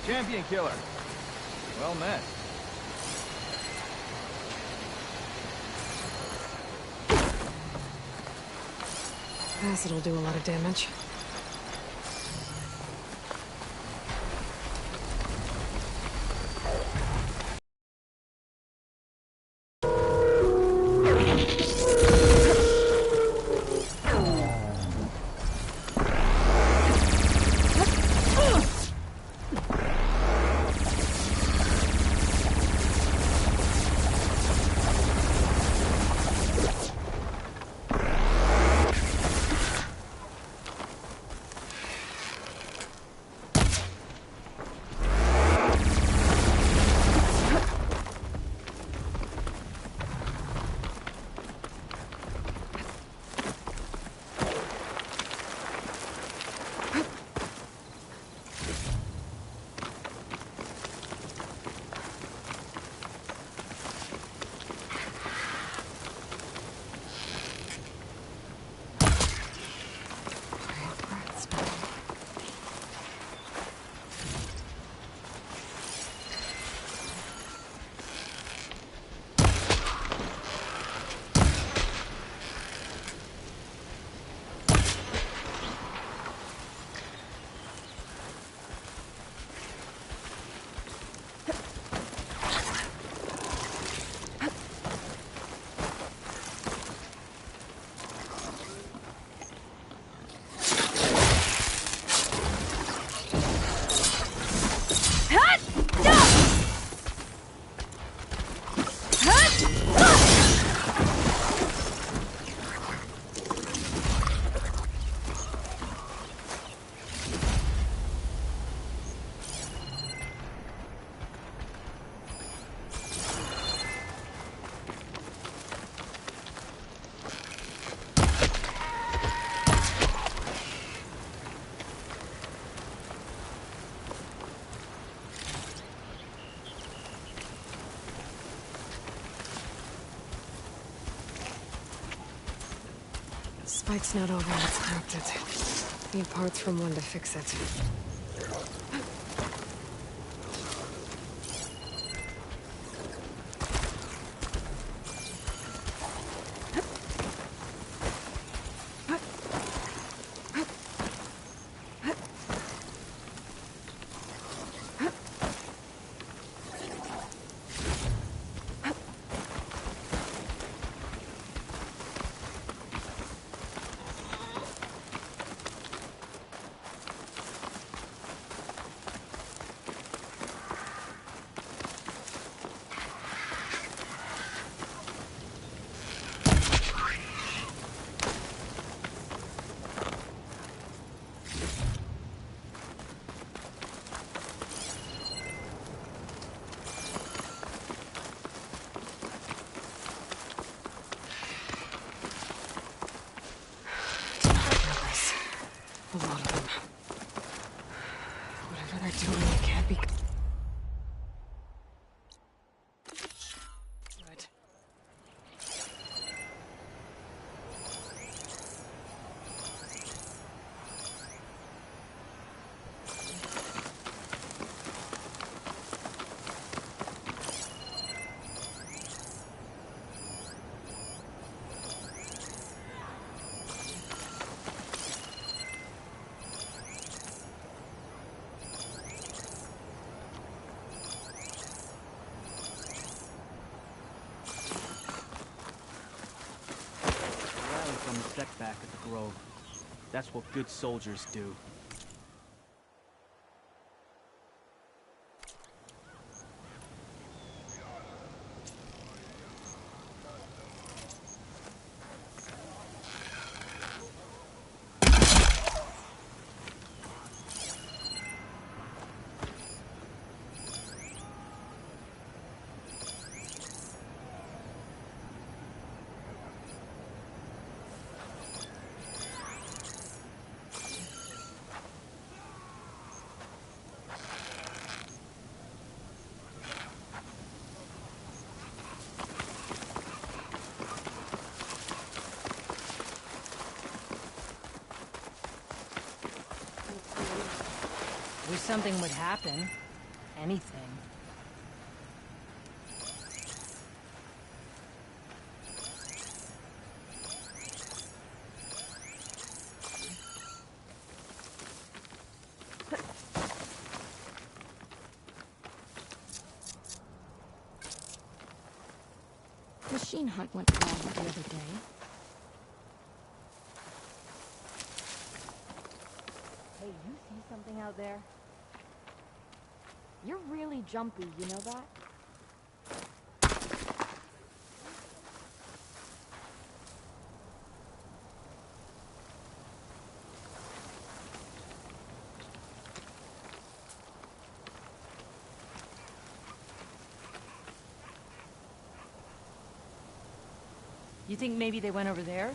Champion killer. Well met. Acid'll do a lot of damage. Spike's not over, it's cracked it. Need parts from one to fix it. A lot of them. Whatever they're doing, it can't be good. On the setback at the Grove. That's what good soldiers do. Wish something would happen. anything. Machine hunt went wrong the other day. Hey, you see something out there? You're really jumpy, you know that? You think maybe they went over there?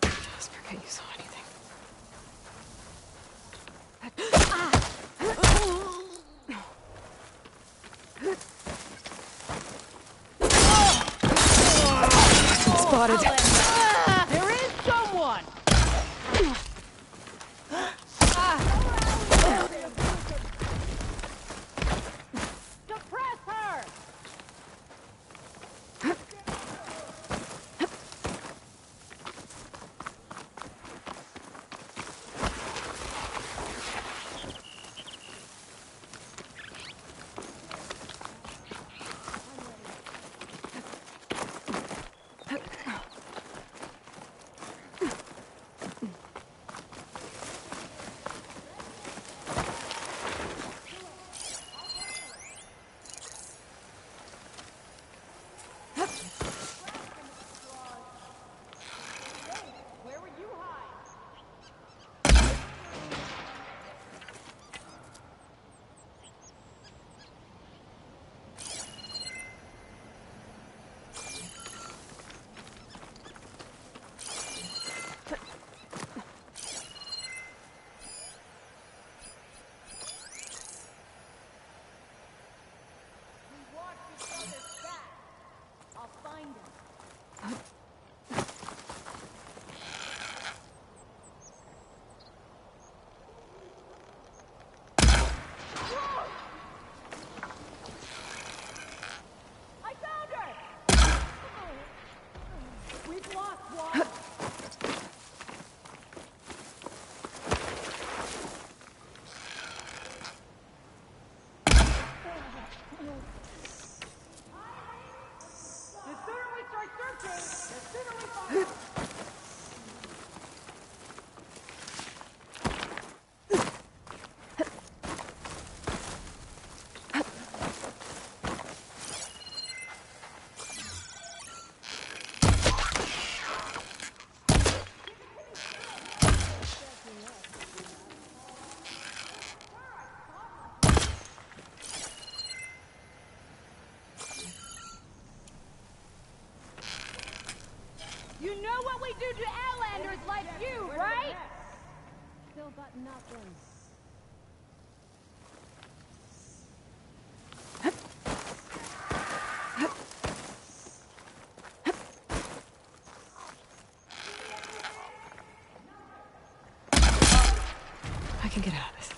Just forget you saw anything. Spotted. There is someone! Suppress her! You know what we do to Outlanders like you, right? Still got nothing. I can get out of this.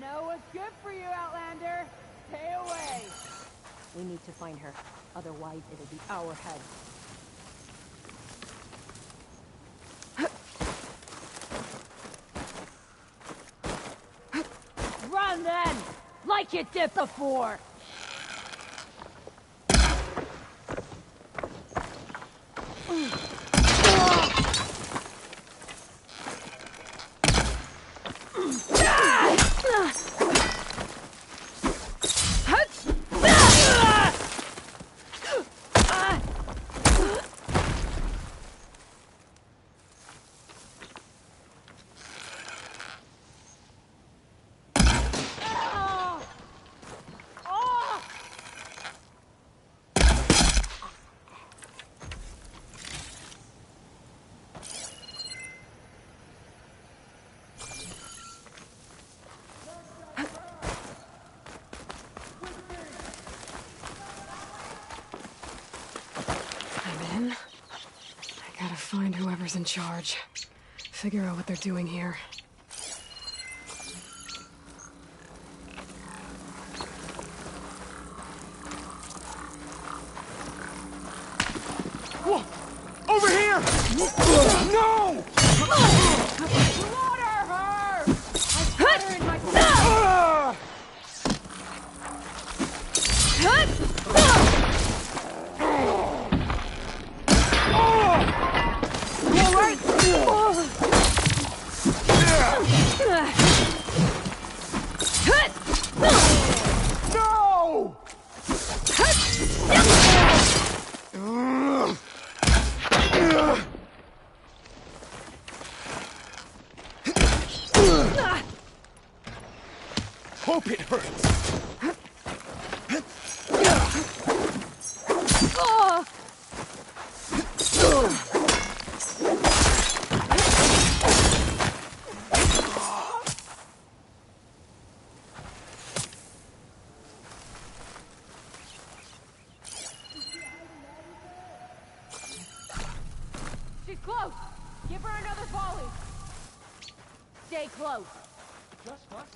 Know what's good for you, Outlander? Stay away! We need to find her. Otherwise, it'll be our head. Run then! Like you did before! I'm in. I gotta find whoever's in charge. Figure out what they're doing here. Whoa! Over here! No! Slaughter her! I got her in my... No! Hope it hurts. She's close! Give her another volley! Stay close! Just us?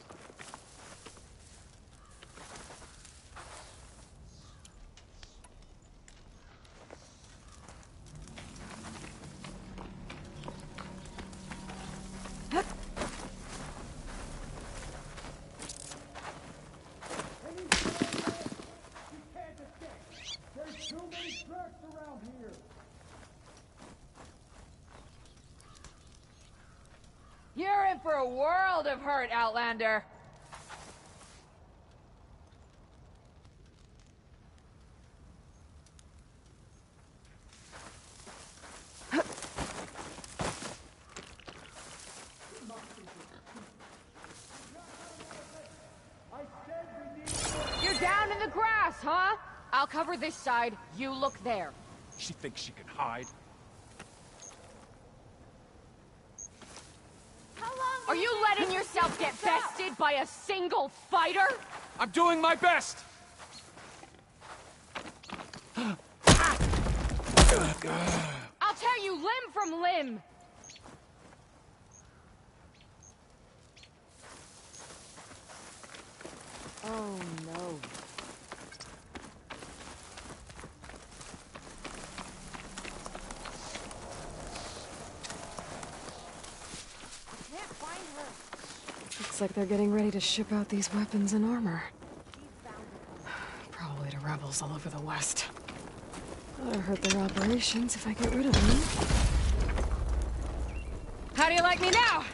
You're in for a world of hurt, Outlander! You're down in the grass, huh? I'll cover this side, you look there. She thinks she can hide. Are you letting yourself get bested by a single fighter? I'm doing my best! I'll tear you limb from limb! Oh no. I can't find her. Looks like they're getting ready to ship out these weapons and armor. Probably to rebels all over the West. That'll hurt their operations if I get rid of them. How do you like me now?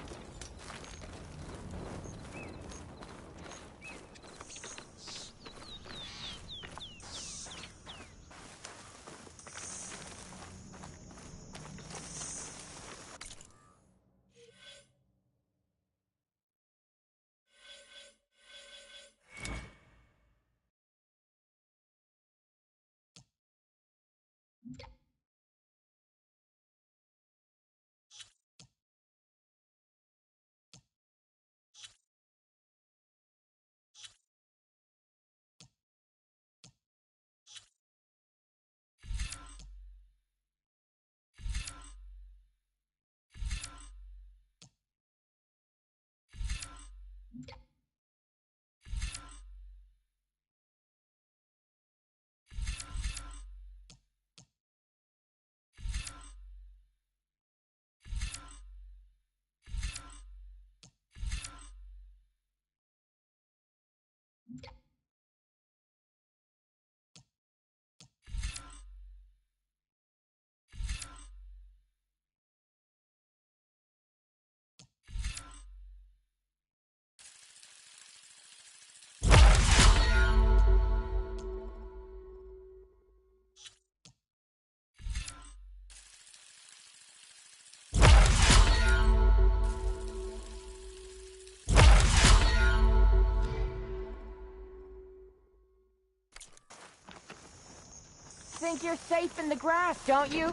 think you're safe in the grass, don't you?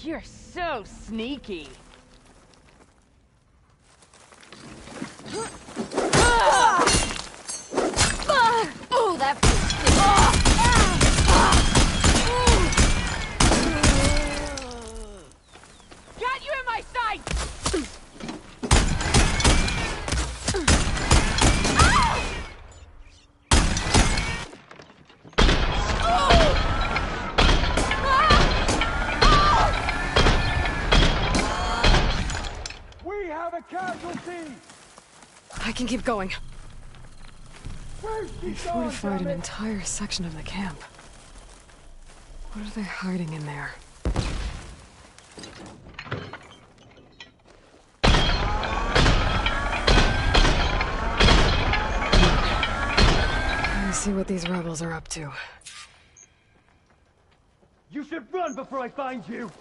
You're so sneaky. Oh, that feels good. Got you in my sights! We have a casualty! I can keep going. Where's she They fortified an entire section of the camp. What are they hiding in there? Let's see what these rebels are up to. You should run before I find you!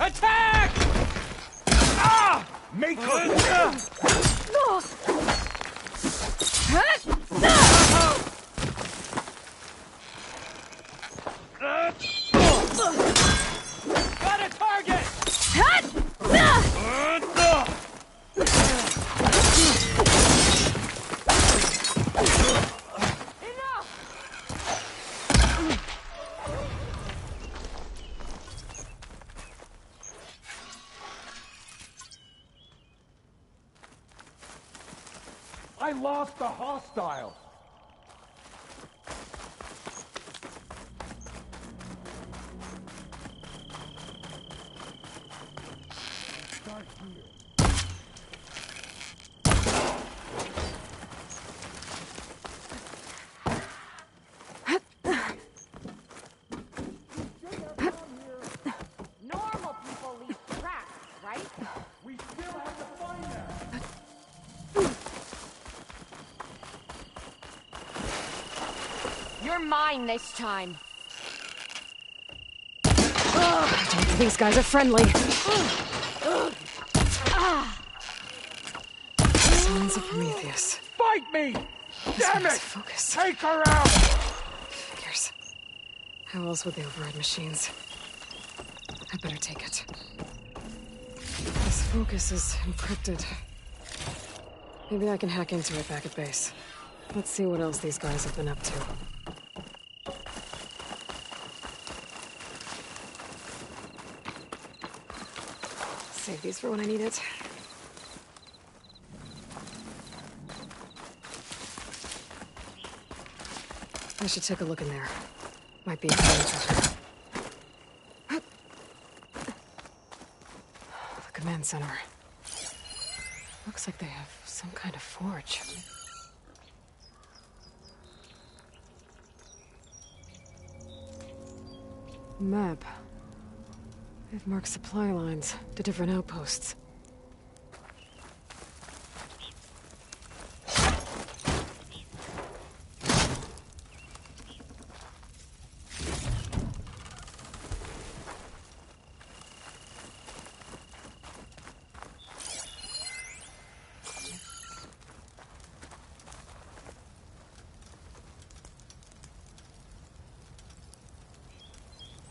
Attack! Make her! Got a target! I lost the hostile! Start here. Normal people leave tracks, right? We still have to find them! You're mine this time. I don't think these guys are friendly. Sons of Prometheus. Fight me! This Damn one's it! focus. Take her out! Figures. How else would they override machines? I better take it. This focus is encrypted. Maybe I can hack into it back at base. Let's see what else these guys have been up to. Save these for when I need it. I should take a look in there. Might be a treasure. The command center. Looks like they have some kind of forge. Map. They've marked supply lines to different outposts.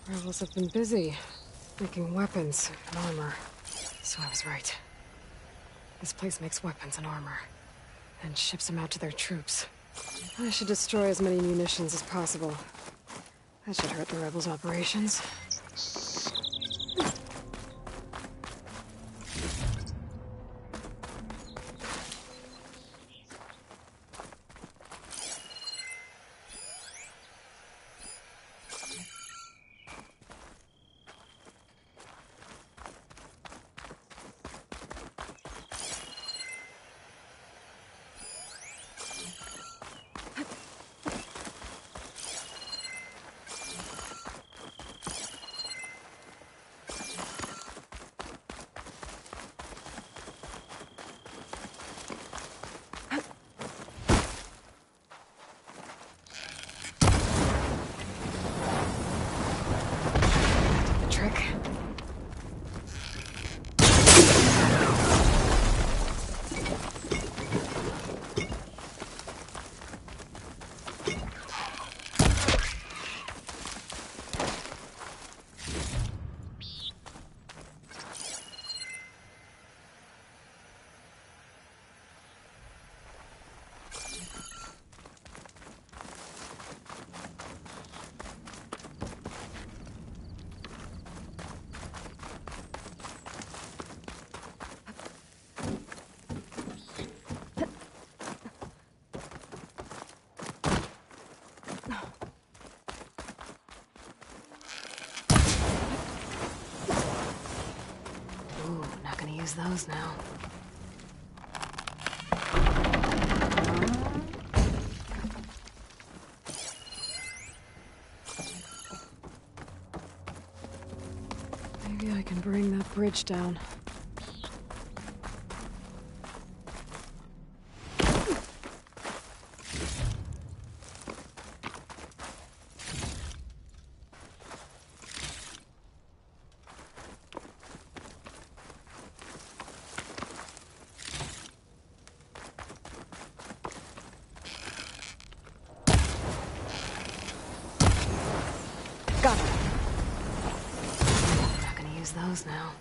Rebels have been busy making weapons and armor. So I was right. This place makes weapons and armor, and ships them out to their troops. I should destroy as many munitions as possible. That should hurt the rebels' operations. use those now. Maybe I can bring that bridge down. Got it. I'm not gonna use those now.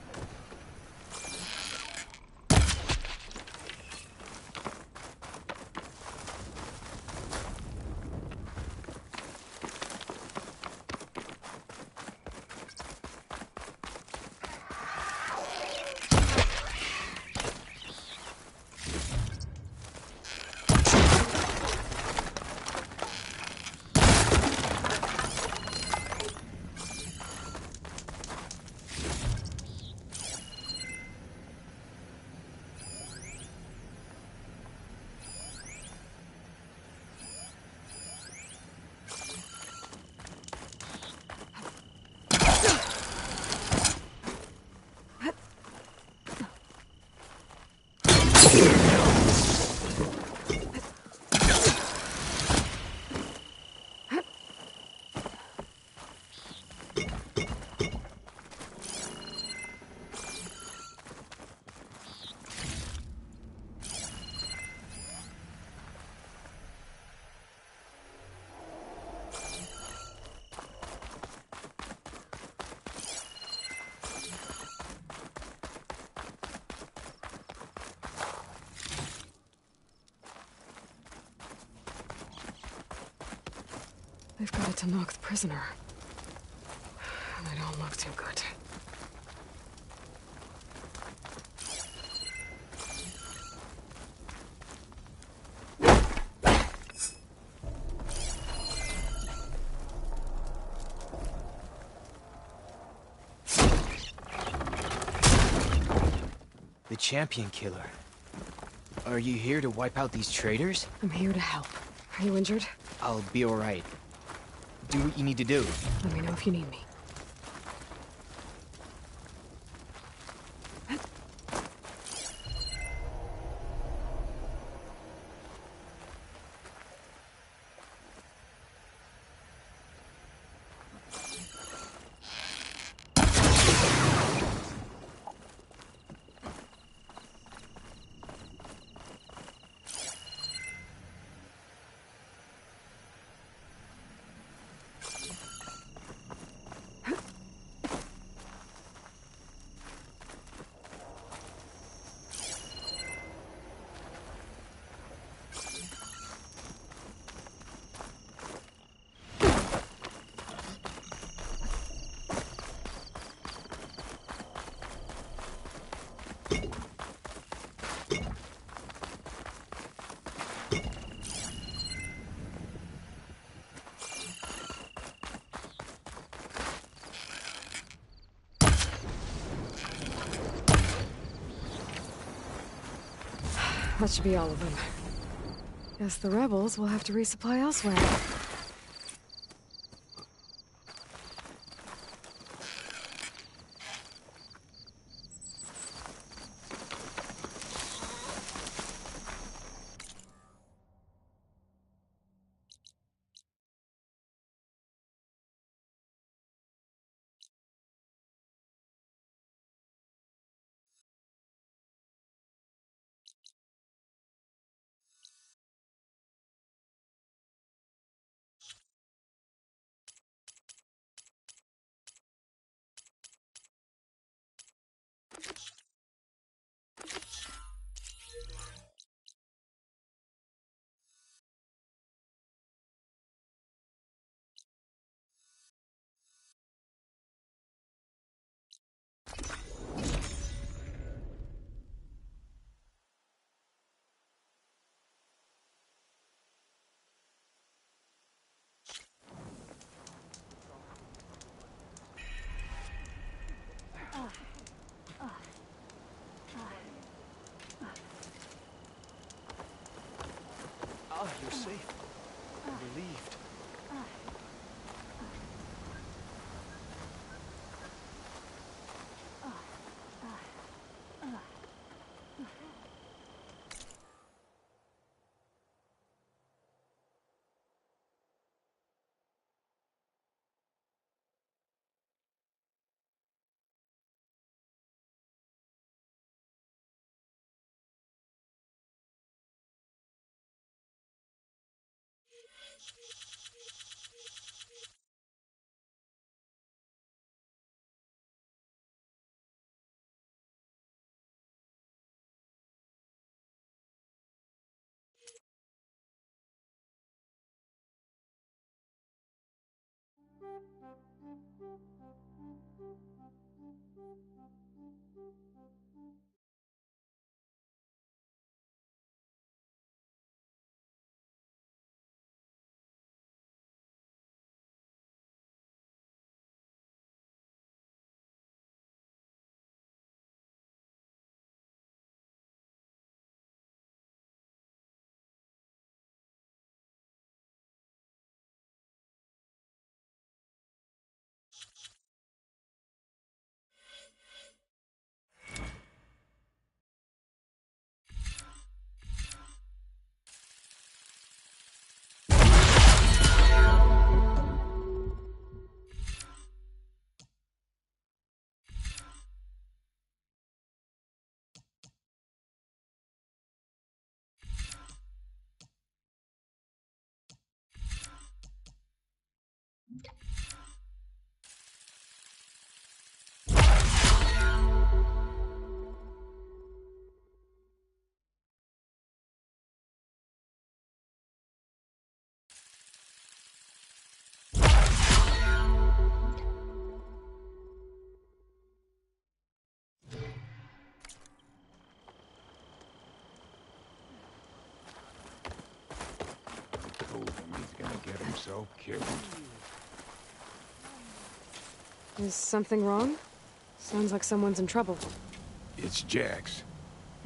They've got it to knock the prisoner. And they don't look too good. The Champion Killer. Are you here to wipe out these traitors? I'm here to help. Are you injured? I'll be alright. Do what you need to do. Let me know if you need me. That should be all of them. Guess the rebels will have to resupply elsewhere. Ah, you're safe. I'm relieved. Told him he's gonna get himself killed. Is something wrong? Sounds like someone's in trouble. It's Jax.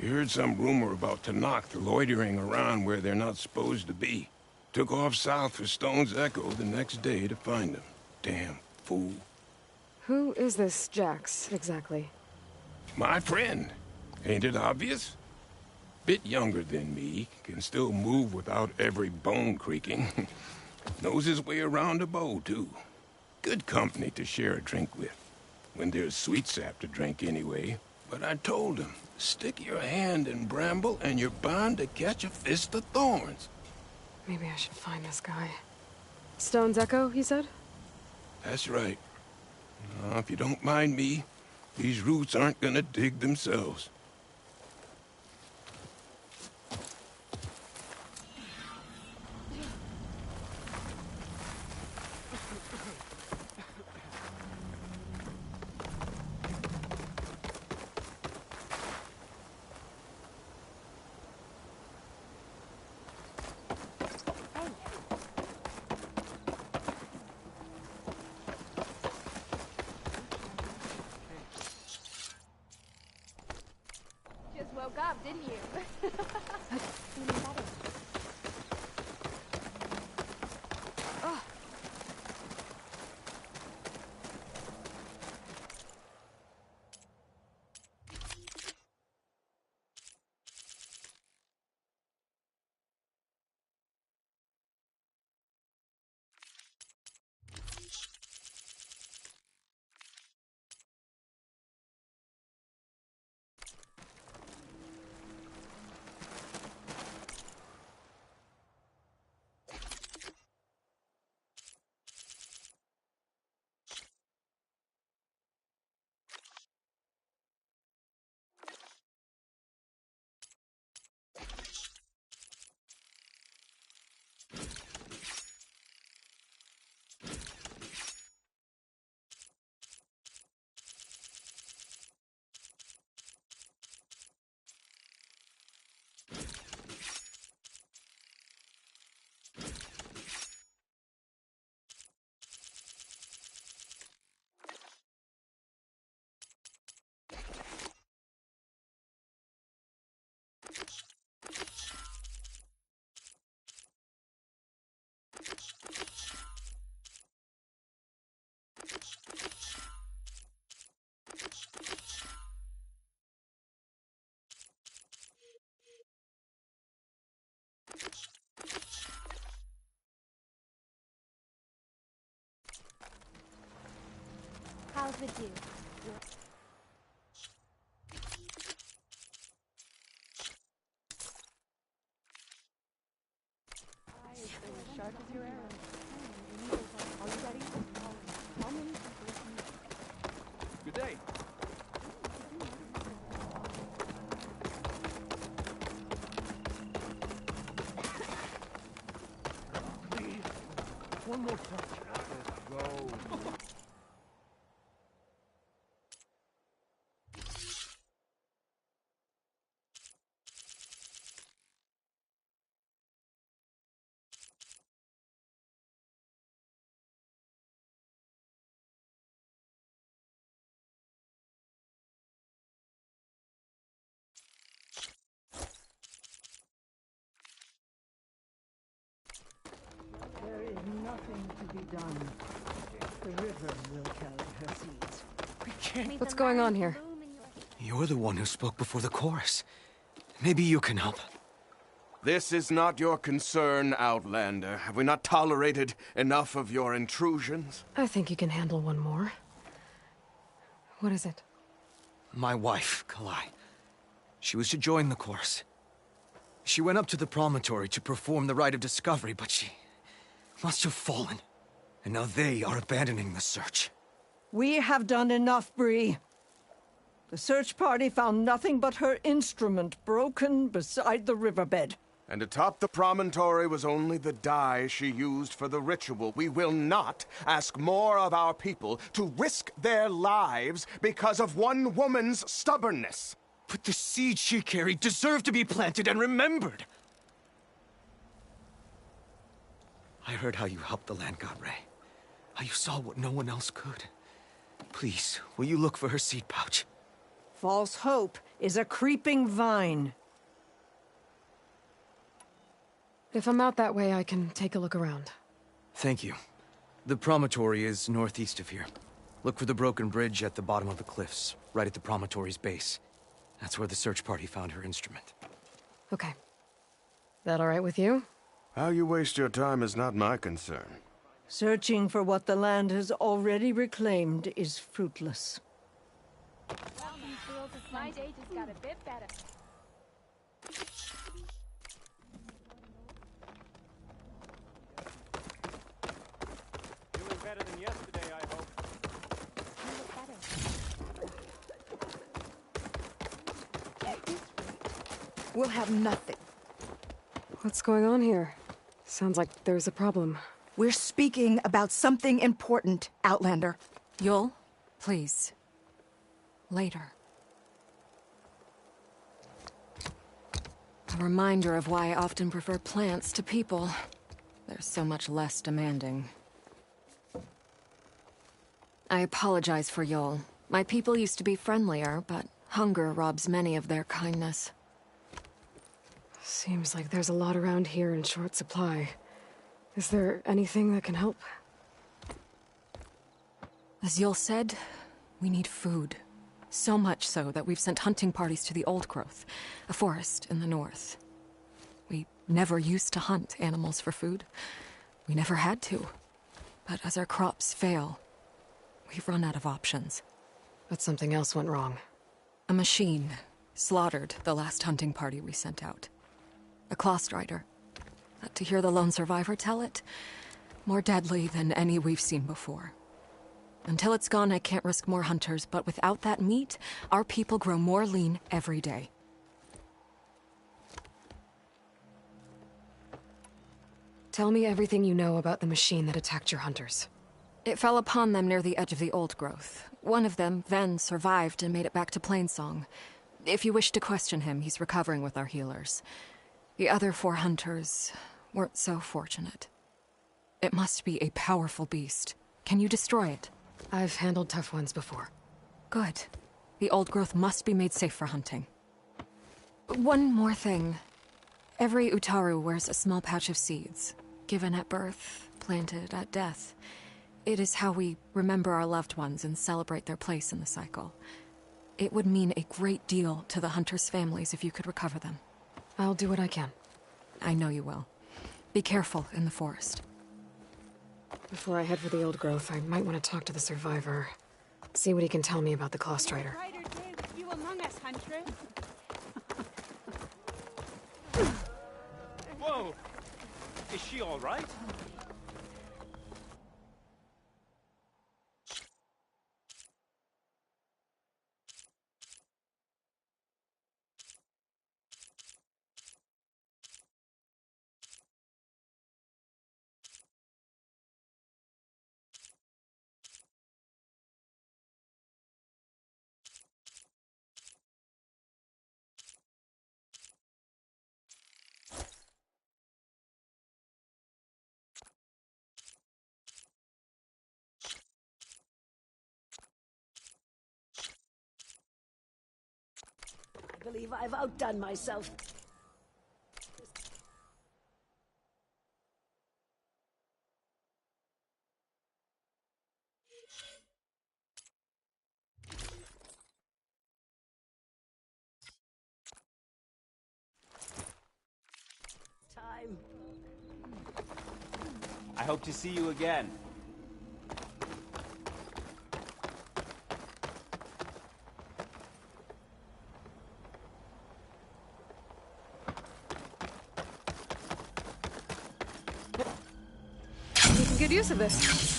He heard some rumor about Tanakh loitering around where they're not supposed to be. Took off south for Stone's Echo the next day to find him. Damn fool. Who is this Jax, exactly? My friend. Ain't it obvious? Bit younger than me, can still move without every bone creaking. Knows his way around a bow, too. Good company to share a drink with. When there's sweet sap to drink anyway. But I told him, stick your hand in bramble and you're bound to catch a fist of thorns. Maybe I should find this guy. Stone's Echo, he said? That's right. Now, if you don't mind me, these roots aren't gonna dig themselves. Just woke up, didn't you? How's the dew? Good day. Please, one more touch. Let's go. There is nothing to be done. The river will carry her seeds. What's going on here? You're the one who spoke before the chorus. Maybe you can help. This is not your concern, Outlander. Have we not tolerated enough of your intrusions? I think you can handle one more. What is it? My wife, Kalai. She was to join the chorus. She went up to the promontory to perform the rite of discovery, but she must have fallen. And now they are abandoning the search. We have done enough, Bree. The search party found nothing but her instrument broken beside the riverbed. And atop the promontory was only the dye she used for the ritual. We will not ask more of our people to risk their lives because of one woman's stubbornness. But the seed she carried deserved to be planted and remembered. I heard how you helped the land god Ray. How you saw what no one else could. Please, will you look for her seed pouch? False hope is a creeping vine. If I'm out that way, I can take a look around. Thank you. The promontory is northeast of here. Look for the broken bridge at the bottom of the cliffs, right at the promontory's base. That's where the search party found her instrument. Okay. That all right with you? How you waste your time is not my concern. Searching for what the land has already reclaimed is fruitless. My day just got a bit better. Doing better than yesterday, I hope. We'll have nothing. What's going on here? Sounds like there's a problem. We're speaking about something important, Outlander. Yul, please. Later. A reminder of why I often prefer plants to people. They're so much less demanding. I apologize for Yul. My people used to be friendlier, but hunger robs many of their kindness. Seems like there's a lot around here in short supply. Is there anything that can help? As Yul said, we need food. So much so that we've sent hunting parties to the Old Growth, a forest in the north. We never used to hunt animals for food. We never had to. But as our crops fail, we've run out of options. But something else went wrong. A machine slaughtered the last hunting party we sent out. A Clawstrider. To hear the lone survivor tell it, more deadly than any we've seen before. Until it's gone, I can't risk more hunters, but without that meat, our people grow more lean every day. Tell me everything you know about the machine that attacked your hunters. It fell upon them near the edge of the Old Growth. One of them, Ven, survived and made it back to Plainsong. If you wish to question him, he's recovering with our healers. The other 4 hunters weren't so fortunate. It must be a powerful beast. Can you destroy it? I've handled tough ones before. Good. The Old Growth must be made safe for hunting. One more thing. Every Utaru wears a small pouch of seeds, given at birth, planted at death. It is how we remember our loved ones and celebrate their place in the cycle. It would mean a great deal to the hunters' families if you could recover them. I'll do what I can. I know you will. Be careful in the forest. Before I head for the old growth, I might want to talk to the survivor. See what he can tell me about the Claw Strider. You among us, Huntress. Whoa! Is she all right? I believe I've outdone myself. Time. I hope to see you again. You can get use of this.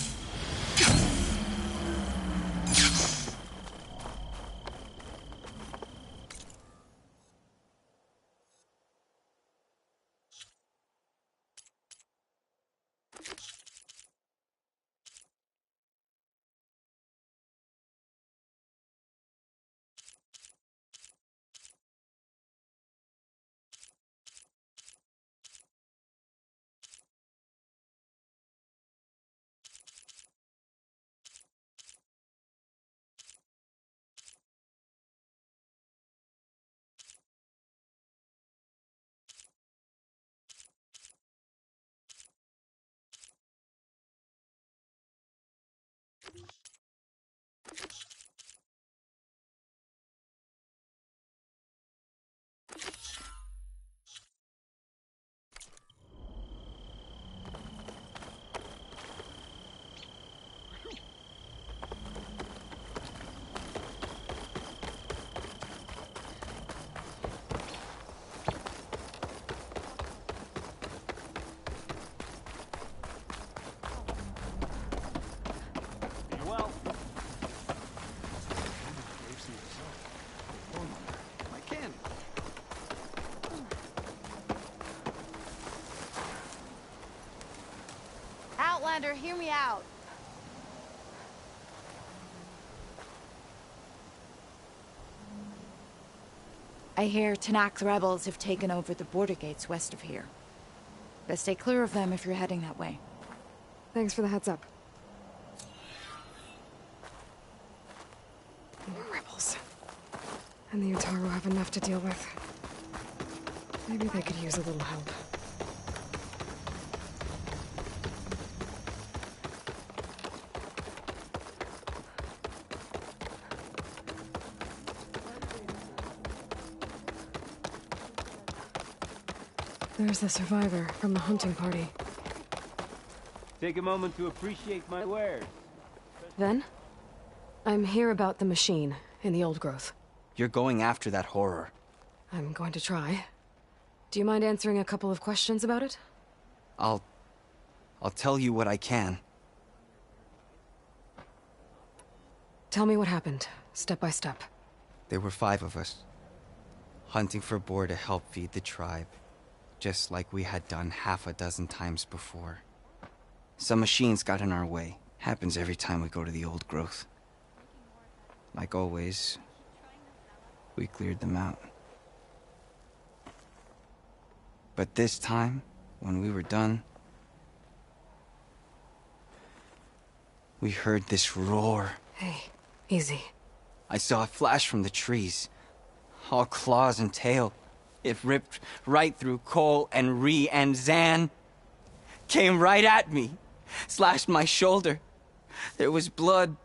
Outlander, hear me out. I hear Tanak's rebels have taken over the border gates west of here. Best stay clear of them if you're heading that way. Thanks for the heads up. More rebels. And the Utaru have enough to deal with. Maybe they could use a little help. There's the survivor from the hunting party. Take a moment to appreciate my wares. Ven? I'm here about the machine in the old growth. You're going after that horror. I'm going to try. Do you mind answering a couple of questions about it? I'll tell you what I can. Tell me what happened, step by step. There were 5 of us, hunting for boar to help feed the tribe, just like we had done half a dozen times before. Some machines got in our way. Happens every time we go to the old growth. Like always, we cleared them out. But this time, when we were done, we heard this roar. Hey, easy. I saw it flash from the trees, all claws and tail. It ripped right through Cole and Ree and Zan. Came right at me. Slashed my shoulder. There was blood.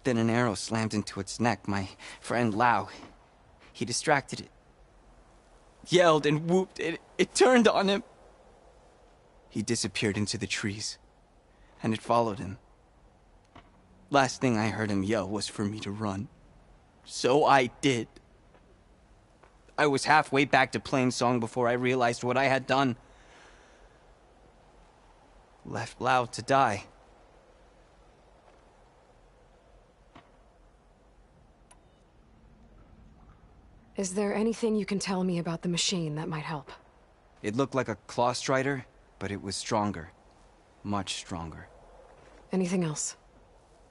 Then an arrow slammed into its neck. My friend Lau, he distracted it. Yelled and whooped. It turned on him. He disappeared into the trees, and it followed him. Last thing I heard him yell was for me to run. So I did. I was halfway back to Plainsong before I realized what I had done. Left Lau to die. Is there anything you can tell me about the machine that might help? It looked like a claw strider, but it was stronger. Much stronger. Anything else?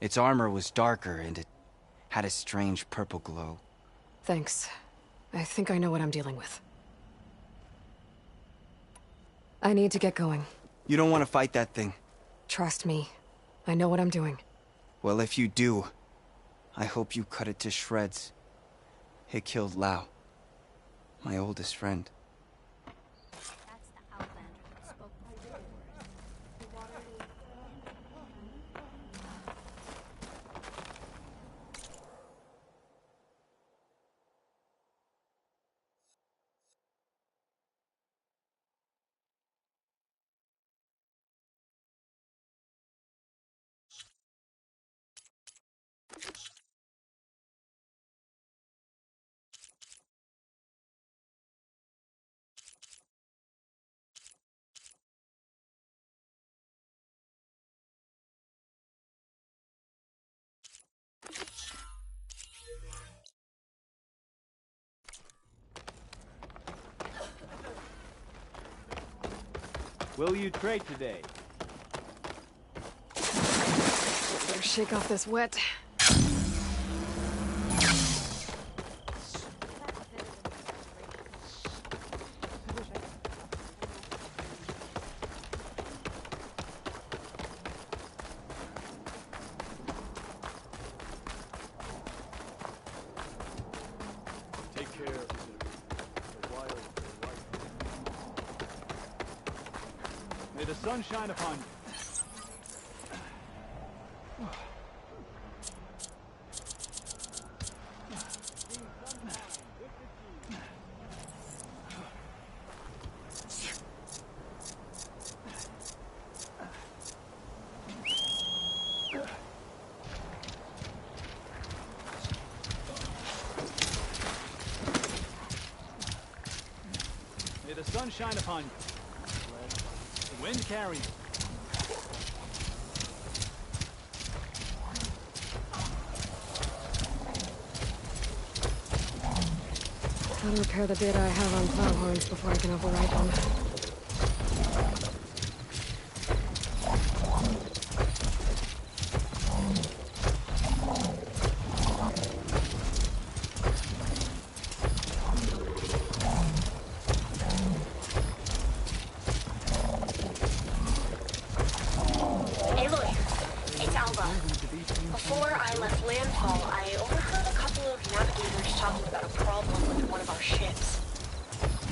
Its armor was darker, and it had a strange purple glow. Thanks. I think I know what I'm dealing with. I need to get going. You don't want to fight that thing. Trust me. I know what I'm doing. Well, if you do, I hope you cut it to shreds. It killed Lau, my oldest friend. Will you trade today? Better shake off this wet. May the sun shine upon you. May the sun shine upon you. The wind carry you. Gotta repair the data I have on plow horns before I can override them. Aloy, it's Alva. Before I left landfall, I overheard a couple of navigators talking about a problem with one of our ships.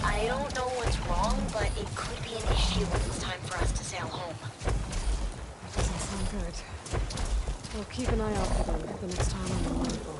I don't know what's wrong, but it could be an issue when it's time for us to sail home. Doesn't sound good. I'll keep an eye out for them the next time I'm in landfall.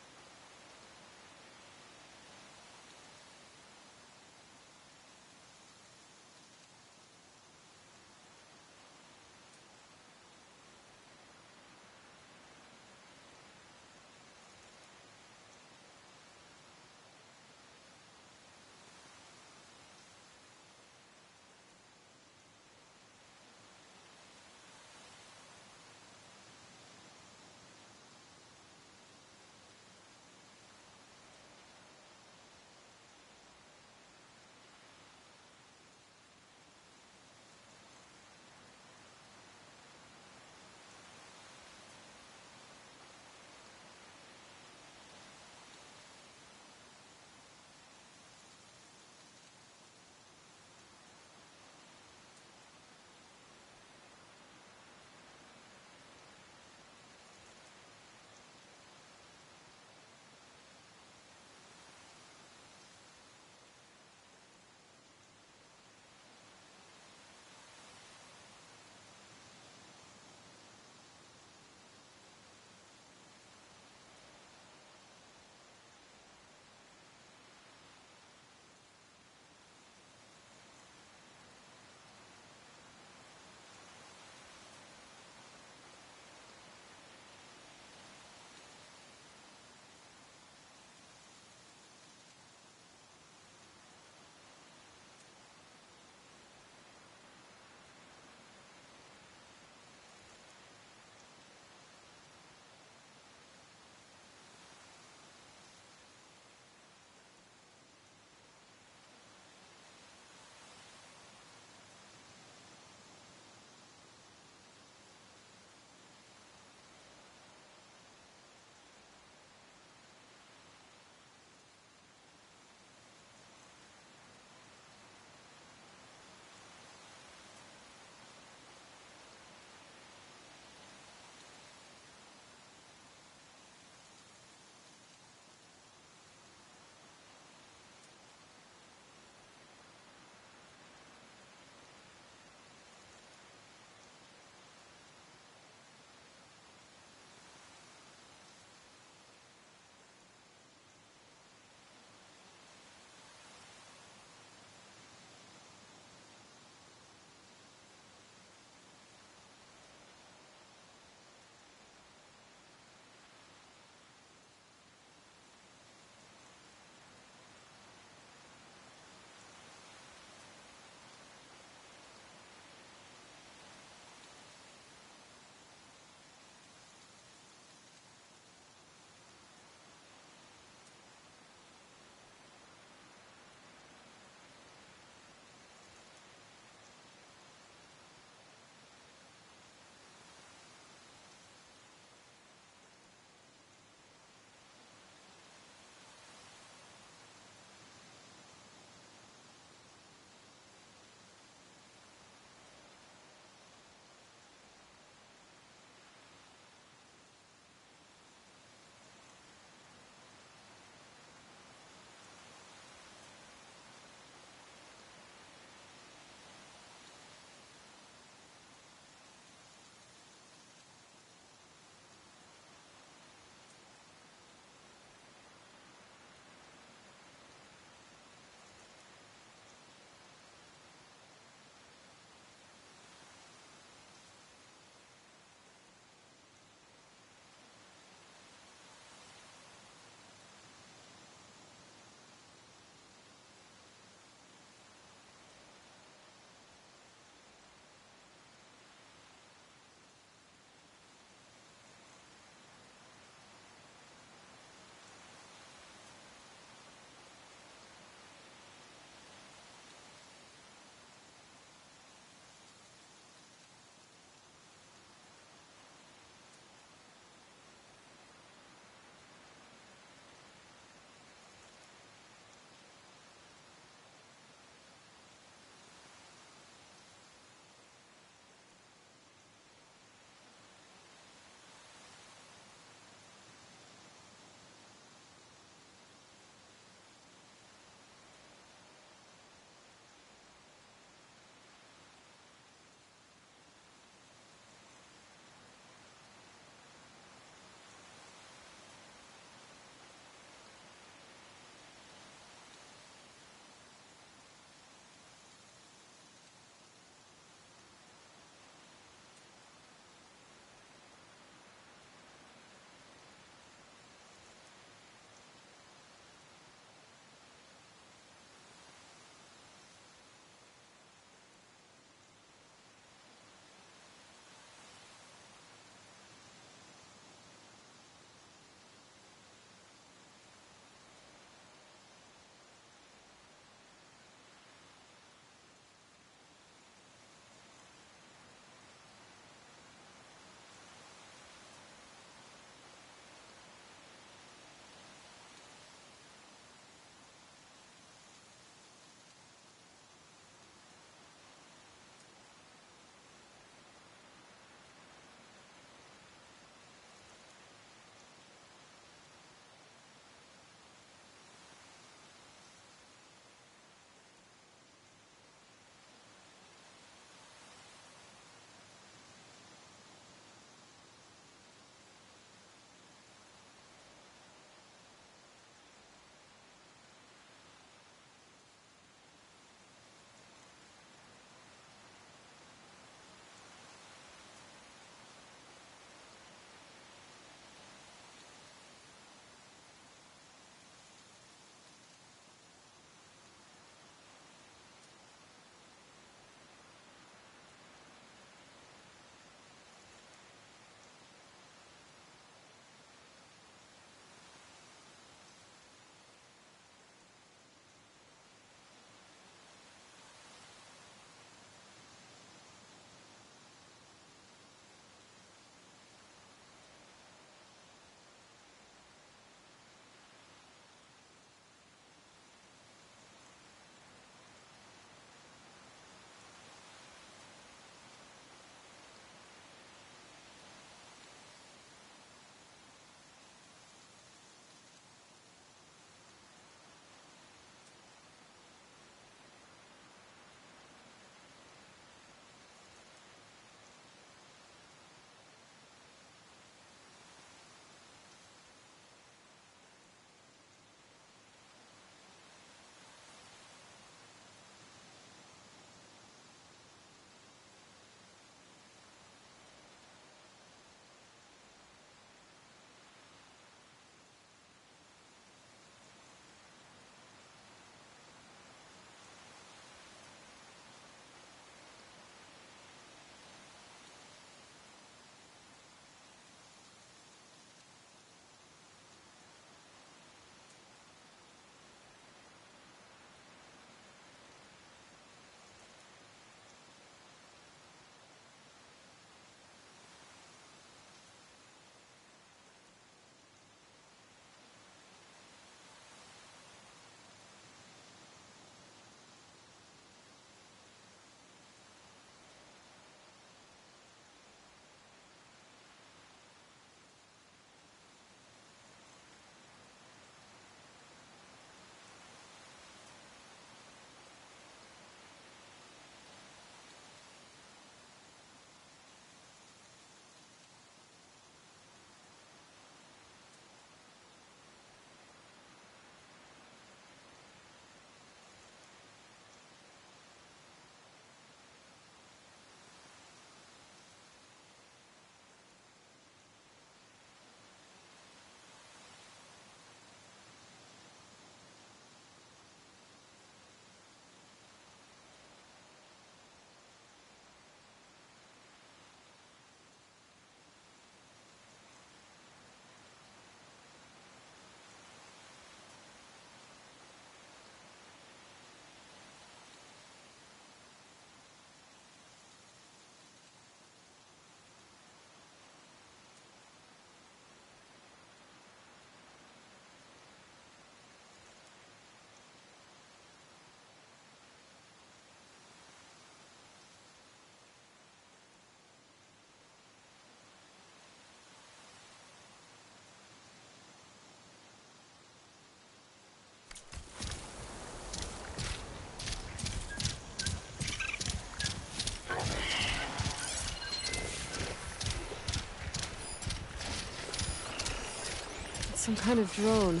Some kind of drone.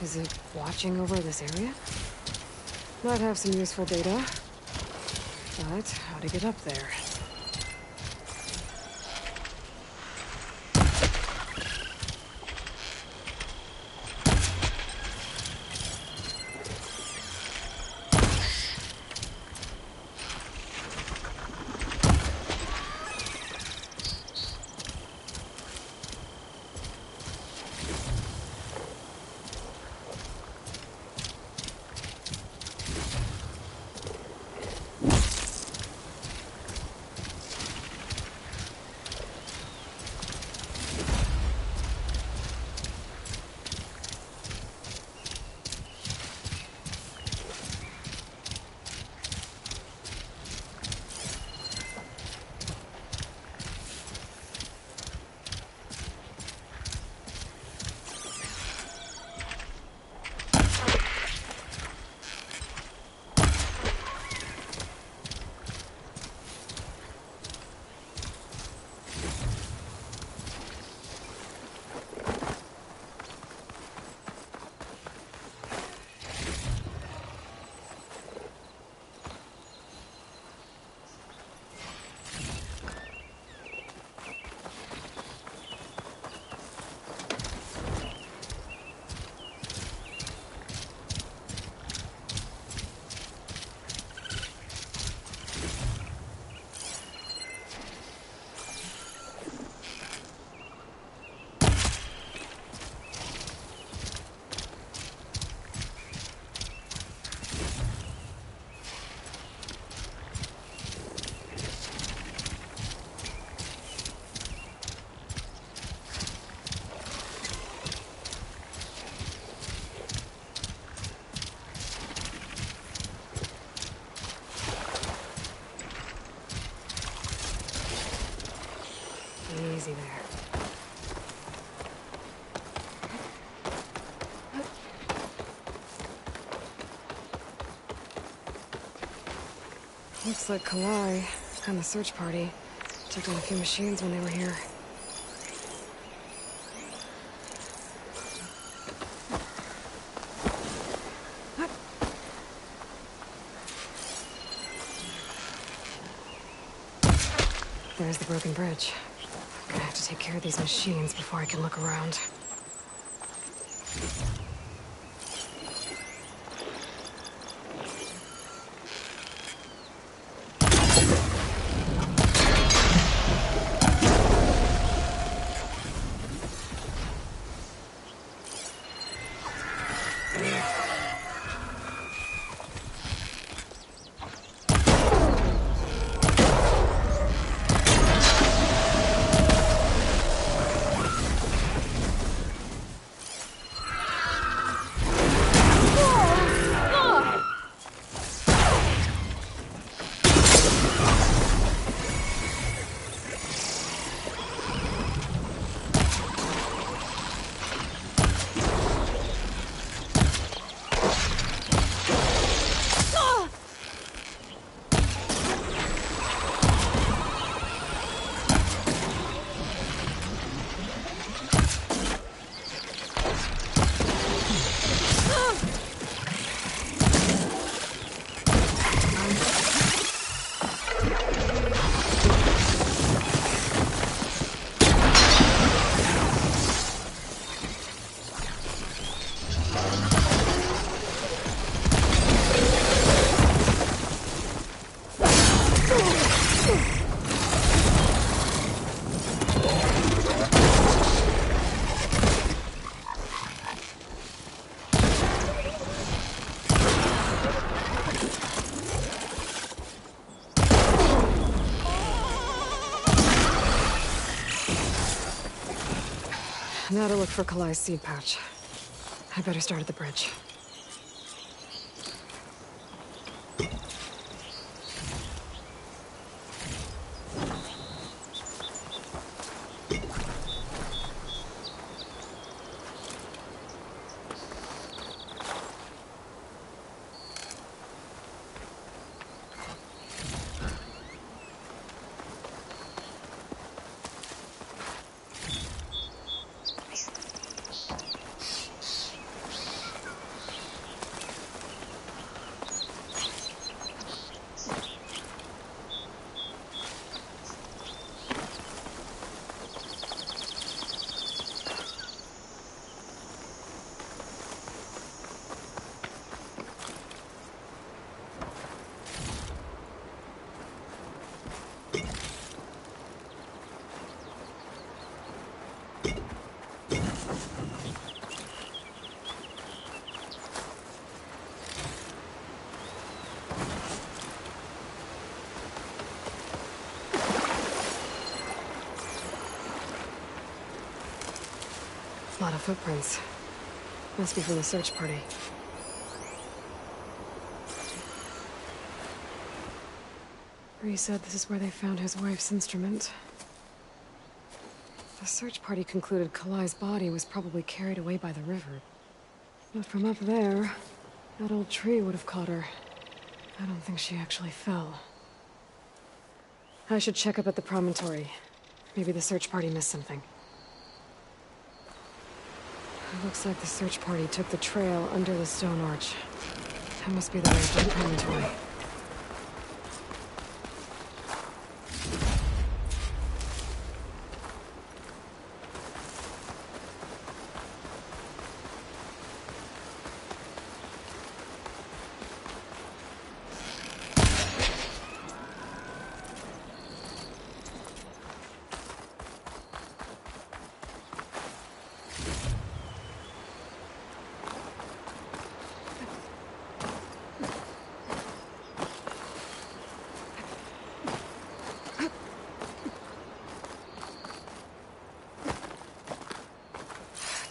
Is it watching over this area? Might have some useful data. But how to get up there? Easy there. Looks like Kalai and the search party took on a few machines when they were here. There's the broken bridge. I'm gonna have to take care of these machines before I can look around. Now to look for Kalai's seed pouch. I better start at the bridge. A lot of footprints. Must be from the search party. Bree said this is where they found his wife's instrument. The search party concluded Kalai's body was probably carried away by the river. But from up there, that old tree would have caught her. I don't think she actually fell. I should check up at the promontory. Maybe the search party missed something. It looks like the search party took the trail under the stone arch. That must be the way to the promontory.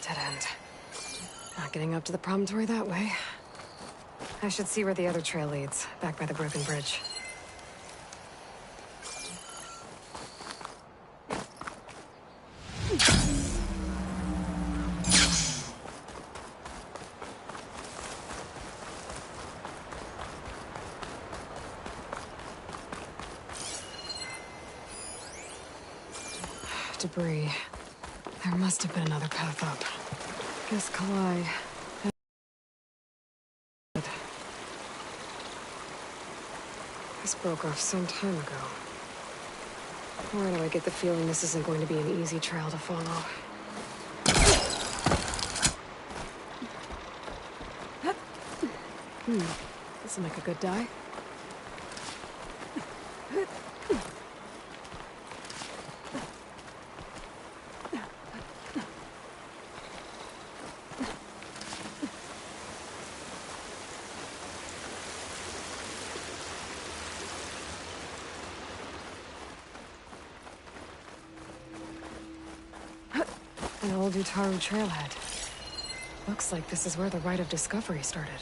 Dead end. Not getting up to the promontory that way. I should see where the other trail leads, back by the broken bridge. Debris. There must have been another path up. Guess Kalai had... This broke off some time ago. Why do I get the feeling this isn't going to be an easy trail to follow? This'll make a good die. An old Utaru trailhead. Looks like this is where the Rite of Discovery started.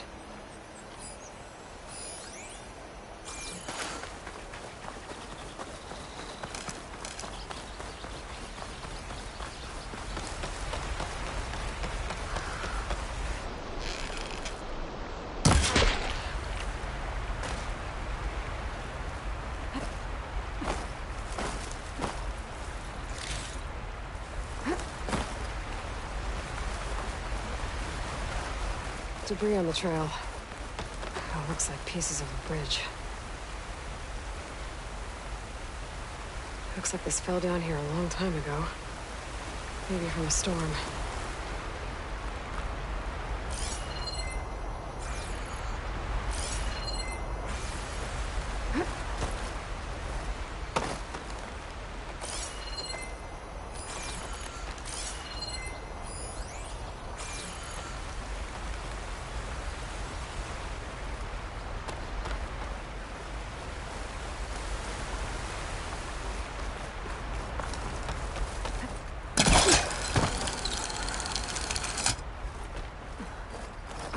Debris on the trail. Oh, looks like pieces of a bridge. Looks like this fell down here a long time ago. Maybe from a storm.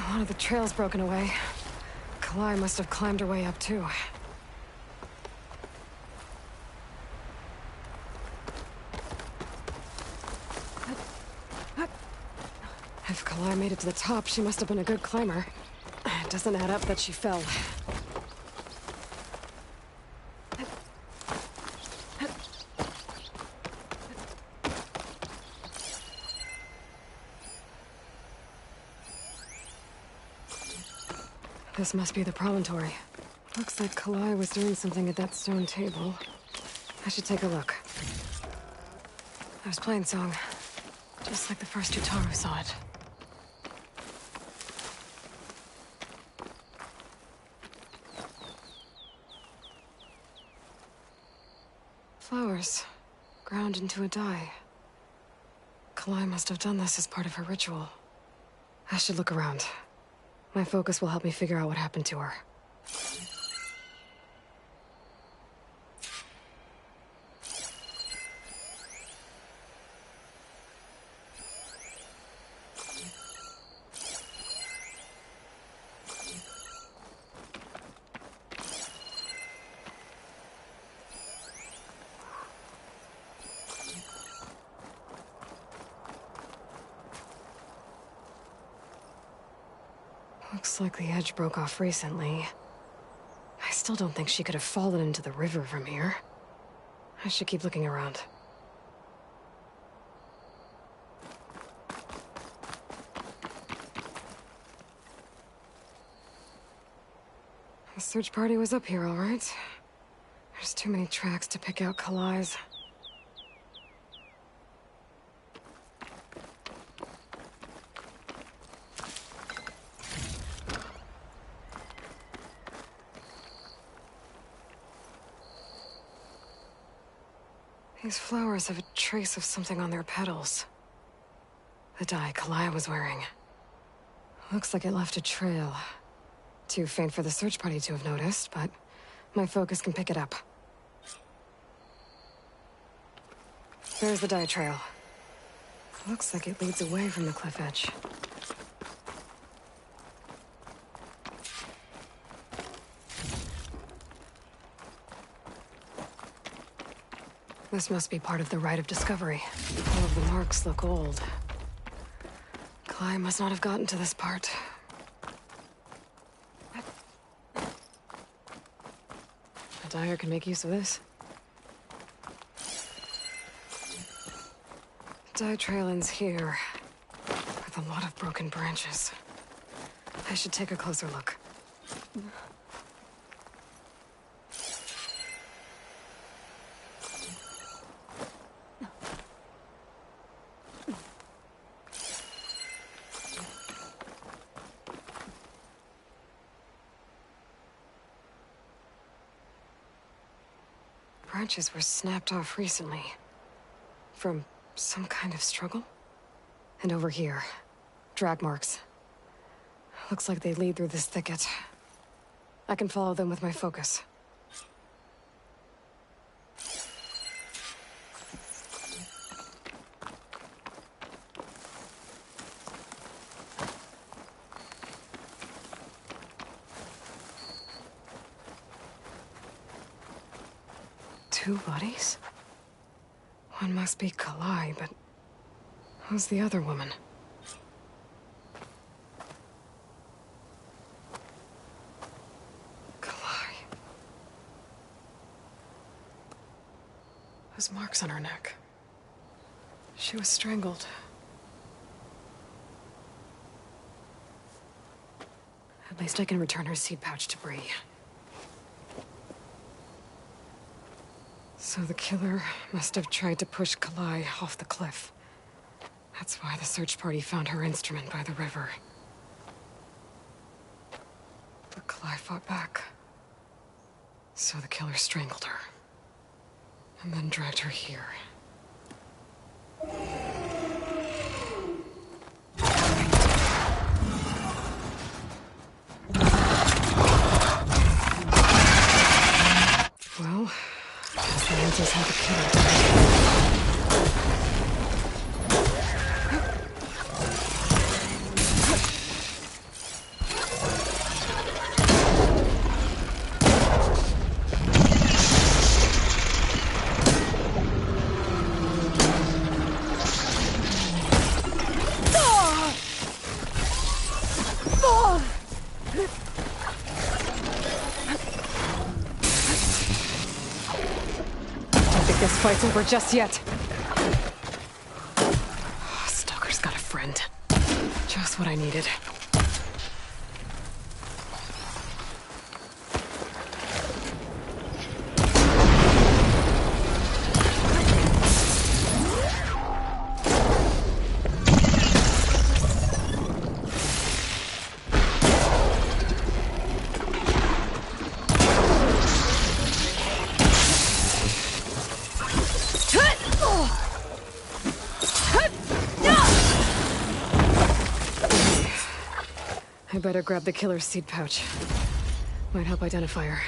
One of the trail's broken away. Kalai must have climbed her way up, too. If Kalai made it to the top, she must have been a good climber. It doesn't add up that she fell. This must be the promontory. Looks like Kalai was doing something at that stone table. I should take a look. I was playing song, just like the first Utaru saw it. Flowers, ground into a dye. Kalai must have done this as part of her ritual. I should look around. My focus will help me figure out what happened to her. Looks like the edge broke off recently. I still don't think she could have fallen into the river from here. I should keep looking around. The search party was up here, all right. There's too many tracks to pick out Kalai's. These flowers have a trace of something on their petals. The dye Kalai was wearing. Looks like it left a trail. Too faint for the search party to have noticed, but my focus can pick it up. There's the dye trail. Looks like it leads away from the cliff edge. This must be part of the Rite of Discovery. All of the marks look old. Kalai must not have gotten to this part. A dyer can make use of this. Dye trail ends here, with a lot of broken branches. I should take a closer look. Branches were snapped off recently. From some kind of struggle? And over here, drag marks. Looks like they lead through this thicket. I can follow them with my focus. Two bodies? One must be Kalai, but who's the other woman? Kalai. Those marks on her neck. She was strangled. At least I can return her seed pouch to Bree. So the killer must have tried to push Kalai off the cliff. That's why the search party found her instrument by the river. But Kalai fought back. So the killer strangled her. And then dragged her here. Well, the answers have a killer. This fight's over just yet. Stalker's got a friend. Just what I needed. I better grab the killer's seed pouch. Might help identify her.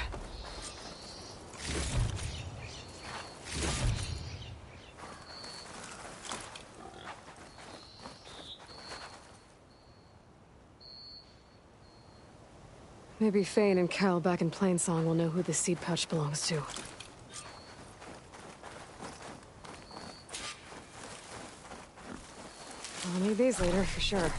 Maybe Fane and Cal back in Plainsong will know who the seed pouch belongs to. I'll need these later, for sure.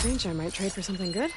Strange, I might trade for something good.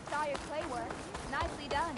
Saw your clay work. Nicely done.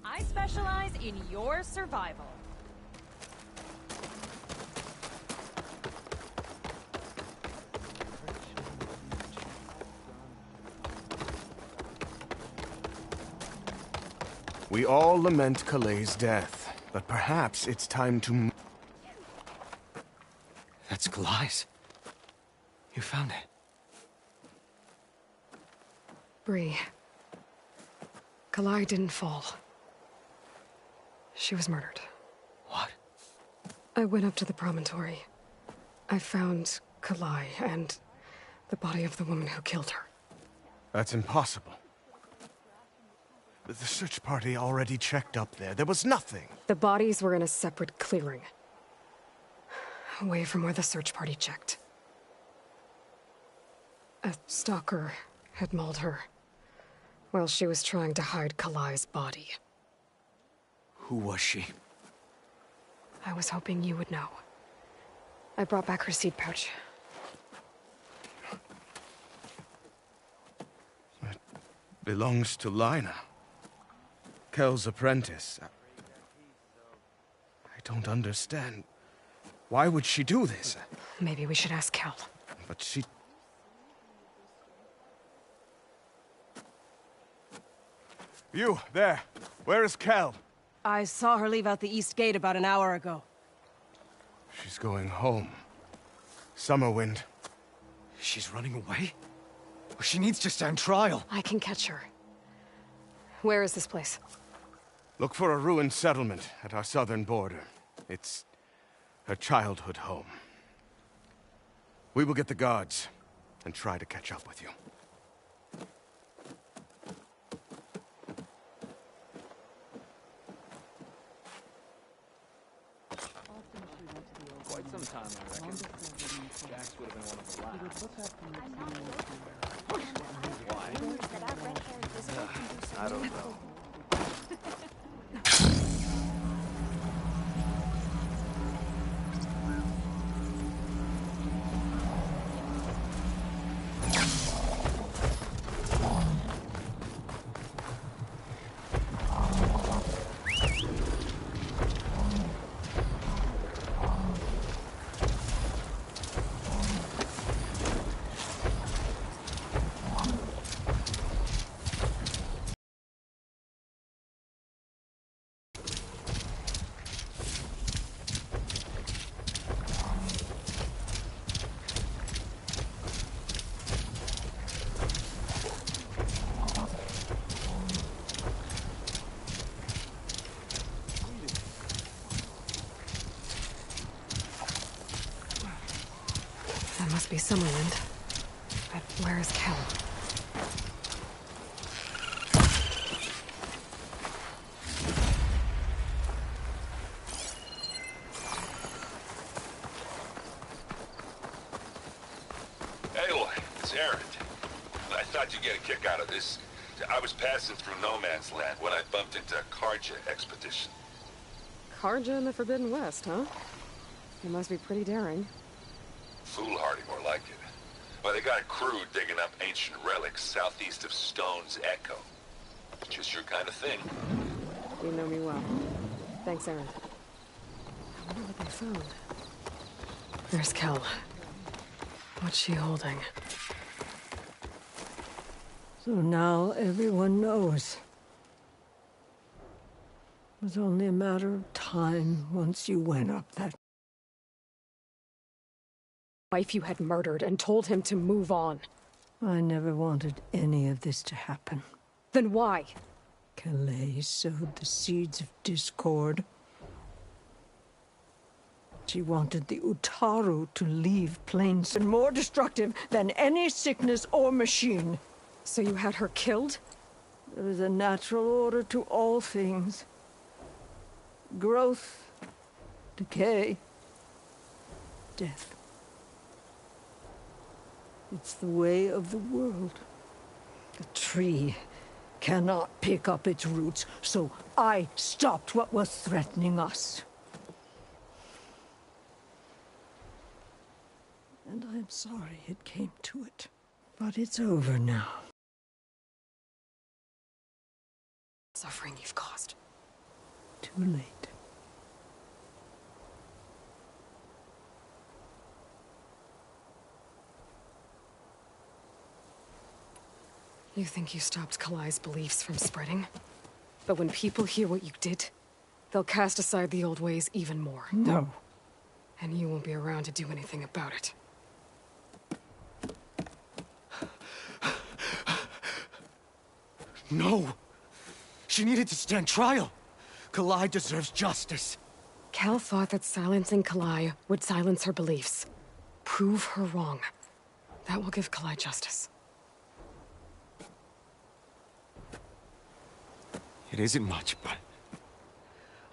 I specialize in your survival. We all lament Kalei's death, but perhaps it's time to... That's Kalai's. You found it. Bree. Kalai didn't fall. She was murdered. What? I went up to the promontory. I found Kalai and the body of the woman who killed her. That's impossible. The search party already checked up there. There was nothing. The bodies were in a separate clearing. Away from where the search party checked. A stalker had mauled her while she was trying to hide Kalai's body. Who was she? I was hoping you would know. I brought back her seed pouch. It belongs to Lina. Kel's apprentice. I don't understand. Why would she do this? Maybe we should ask Kel. But she... You, there. Where is Kel? I saw her leave out the east gate about an hour ago. She's going home. Summerwind. She's running away? Well, she needs to stand trial. I can catch her. Where is this place? Look for a ruined settlement at our southern border. It's her childhood home. We will get the guards and try to catch up with you. Quite some time, I reckon. Jax would have been one of the last. Why? I don't know. That must be Summerwind. But where is Kel? It's Erend. I thought you'd get a kick out of this. I was passing through No Man's Land when I bumped into a Karja expedition. Karja in the Forbidden West, huh? It must be pretty daring. Foolhardy, more like it. Well, they got a crew digging up ancient relics southeast of Stone's Echo. Just your kind of thing. You know me well. Thanks, Erend. I wonder what they found. There's Kel. What's she holding? So now everyone knows. It was only a matter of time once you went up that... Wife you had murdered and told him to move on. I never wanted any of this to happen. Then why? Kalei sowed the seeds of discord. She wanted the Utaru to leave Plains and more destructive than any sickness or machine. So you had her killed? There is a natural order to all things. Growth, decay, death. It's the way of the world. The tree cannot pick up its roots, so I stopped what was threatening us. And I'm sorry it came to it. But it's over now. Suffering you've caused. Too late. You think you stopped Kalai's beliefs from spreading? But when people hear what you did, they'll cast aside the old ways even more. No. And you won't be around to do anything about it. No! She needed to stand trial! Kalai deserves justice. Kel thought that silencing Kalai would silence her beliefs. Prove her wrong. That will give Kalai justice. It isn't much, but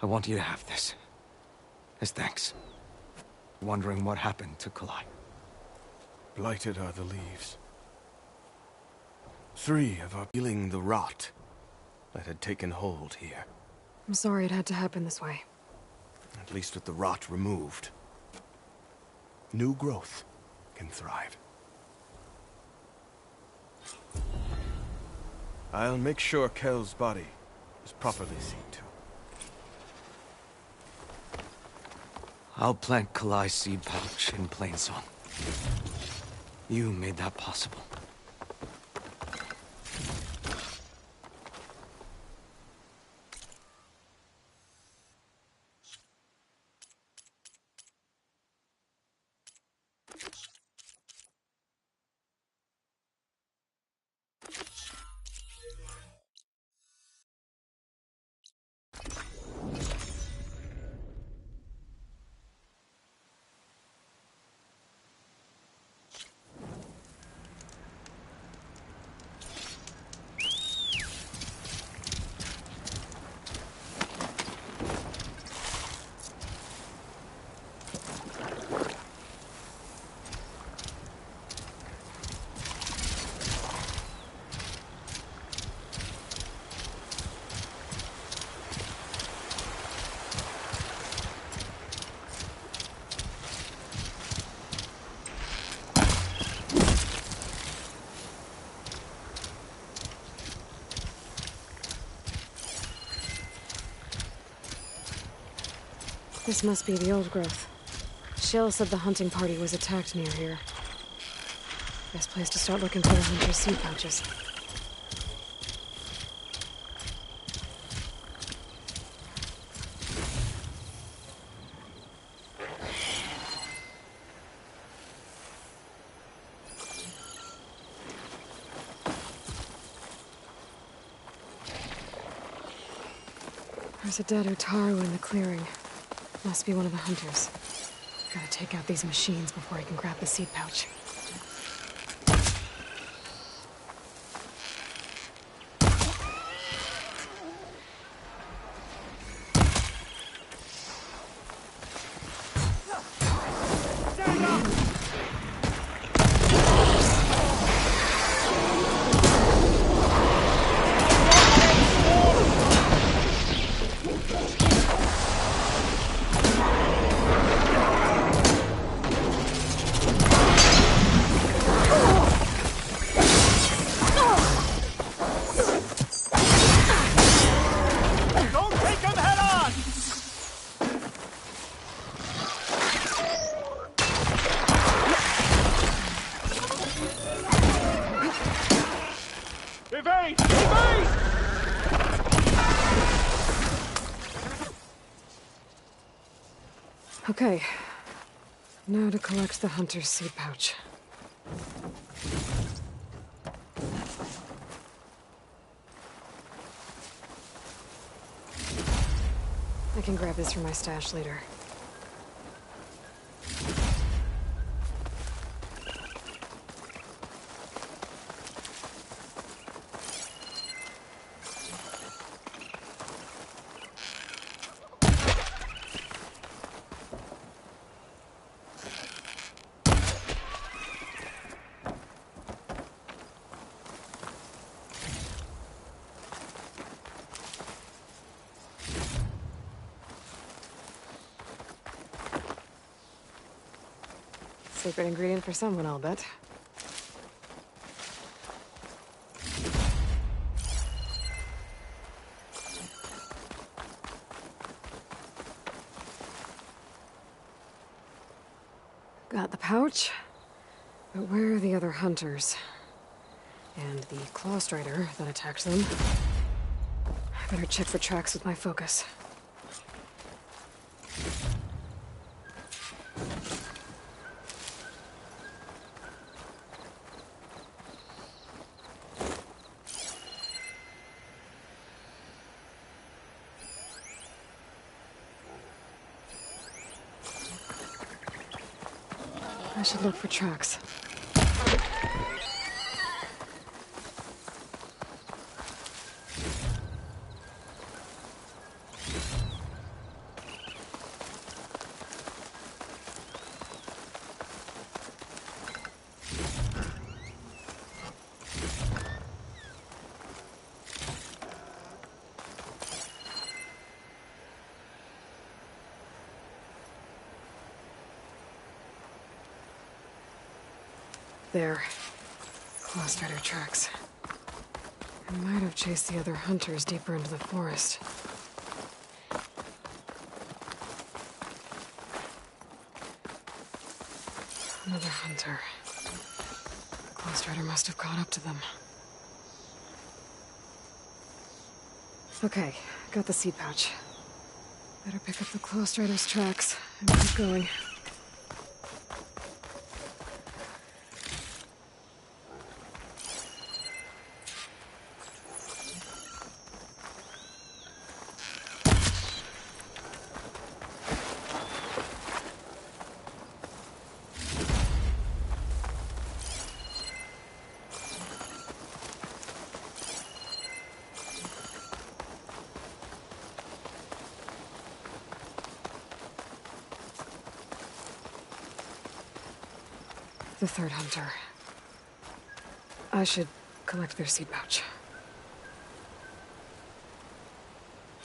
I want you to have this. As thanks. Wondering what happened to Kalai. Blighted are the leaves. 3 of our feeling the rot that had taken hold here. I'm sorry it had to happen this way. At least with the rot removed, new growth can thrive. I'll make sure Kel's body is properly seen to. I'll plant Kalai's seed pouch in Plainsong. You made that possible. This must be the old growth. Shale said the hunting party was attacked near here. Best place to start looking for the hunter's seed pouches. There's a dead Utaru in the clearing. Must be one of the hunters. Gotta take out these machines before I can grab the seed pouch. Okay. Now to collect the hunter's seed pouch. I can grab this from my stash later. Secret ingredient for someone, I'll bet. Got the pouch, but where are the other hunters? And the Claw Strider that attacked them? I better check for tracks with my focus. I should look for tracks. There. Claw Strider tracks. I might have chased the other hunters deeper into the forest. Another hunter. Claw Strider must have caught up to them. Okay, got the seed pouch. Better pick up the Claw Strider's tracks and keep going. The third hunter. I should collect their seed pouch.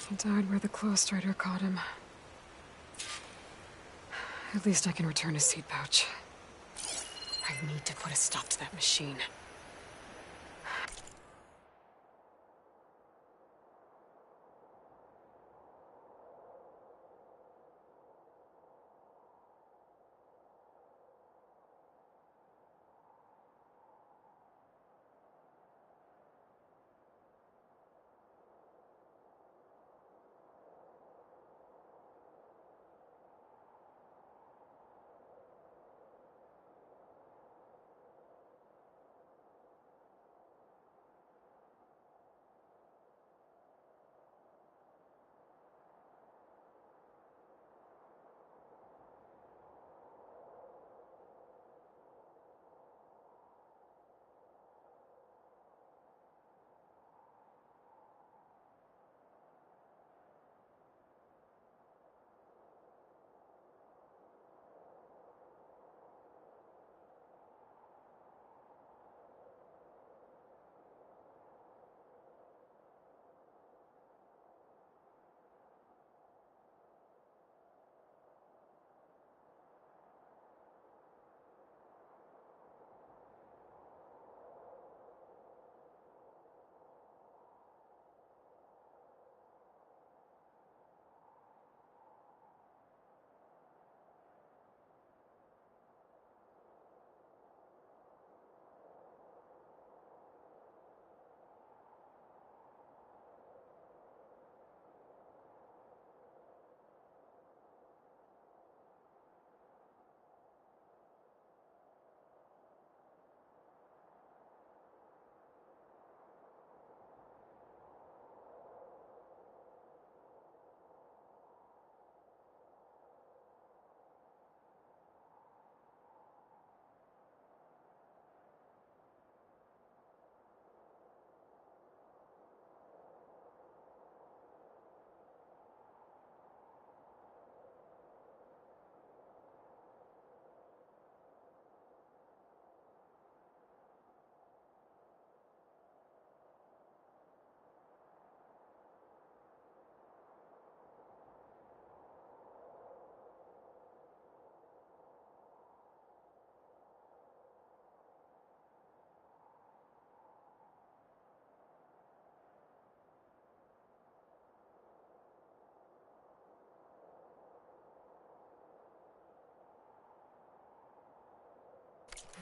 He died where the Claw Strider caught him. At least I can return his seed pouch. I need to put a stop to that machine.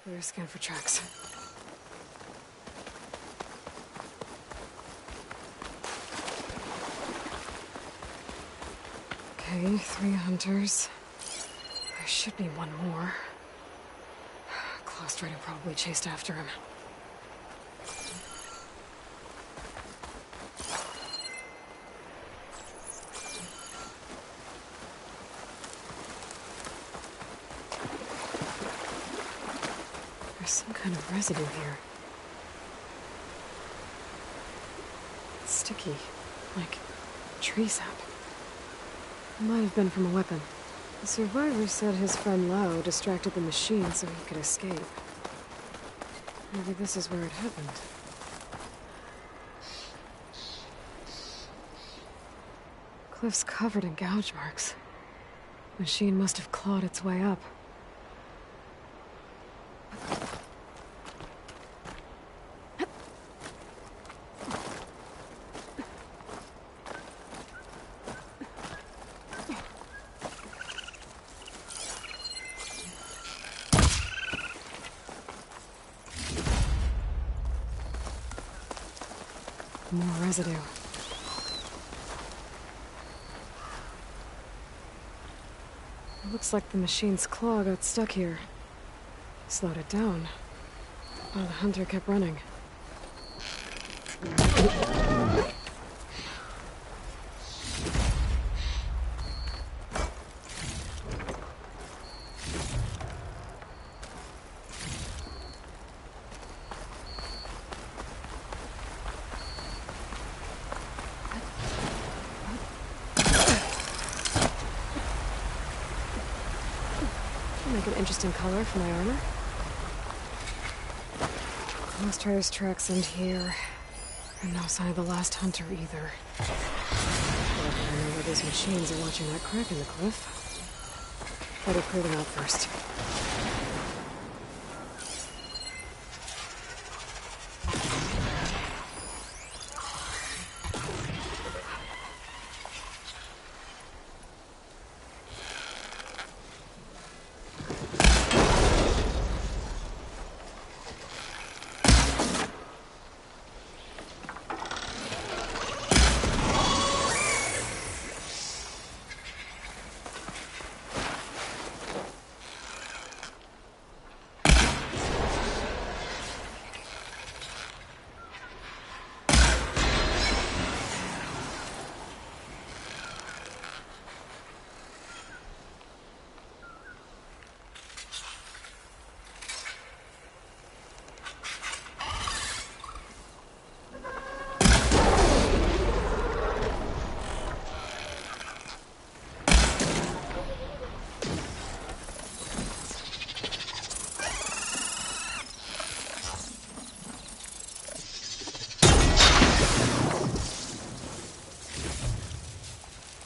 Better scan for tracks. Okay, 3 hunters. There should be one more. Claw Strider probably chased after him. There's some kind of residue here. It's sticky, like tree sap. It might have been from a weapon. The survivor said his friend Lao distracted the machine so he could escape. Maybe this is where it happened. Cliff's covered in gouge marks. Machine must have clawed its way up. More residue. It looks like the machine's claw got stuck here. Slowed it down. While the hunter kept running. Make an interesting color for my armor. Claw Strider's tracks end here. And no sign of the last hunter either. But I know where those machines are watching that crack in the cliff. Better clear them out first.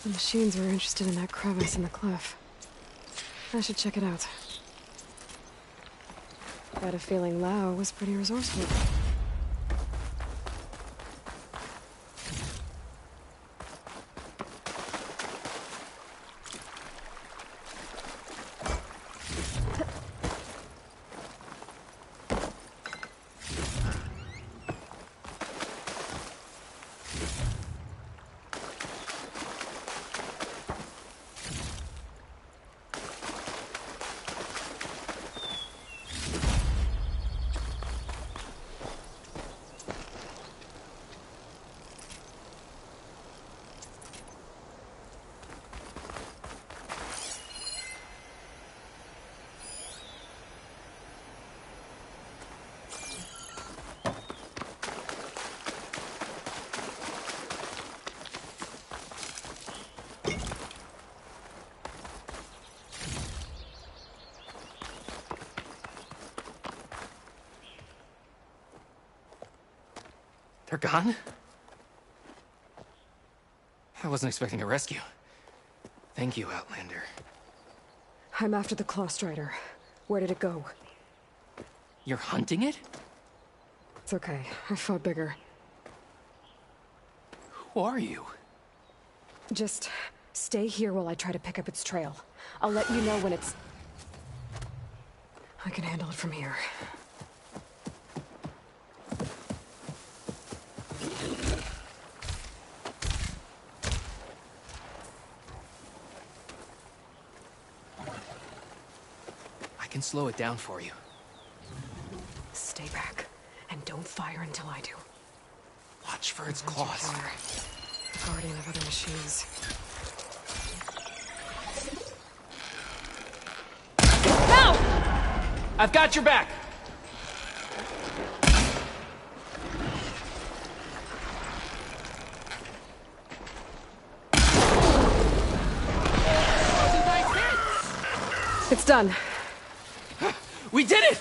The machines were interested in that crevice in the cliff. I should check it out. Got a feeling Lao was pretty resourceful. They're gone? I wasn't expecting a rescue. Thank you, Outlander. I'm after the Claw Strider. Where did it go? You're hunting it? It's okay. I fought bigger. Who are you? Just stay here while I try to pick up its trail. I'll let you know when it's... I can handle it from here. I can slow it down for you. Stay back, and don't fire until I do. Watch for its claws. Guardian of other machines. No! I've got your back! It's done. We did it!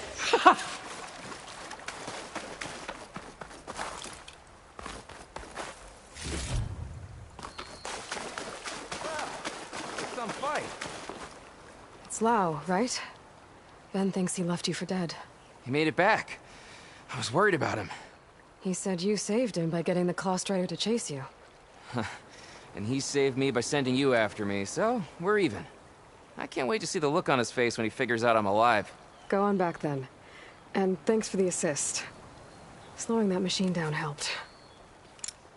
Some fight. It's Lau, right? Ben thinks he left you for dead. He made it back. I was worried about him. He said you saved him by getting the Claw Strider to chase you. And he saved me by sending you after me, so we're even. I can't wait to see the look on his face when he figures out I'm alive. Go on back then. And thanks for the assist. Slowing that machine down helped.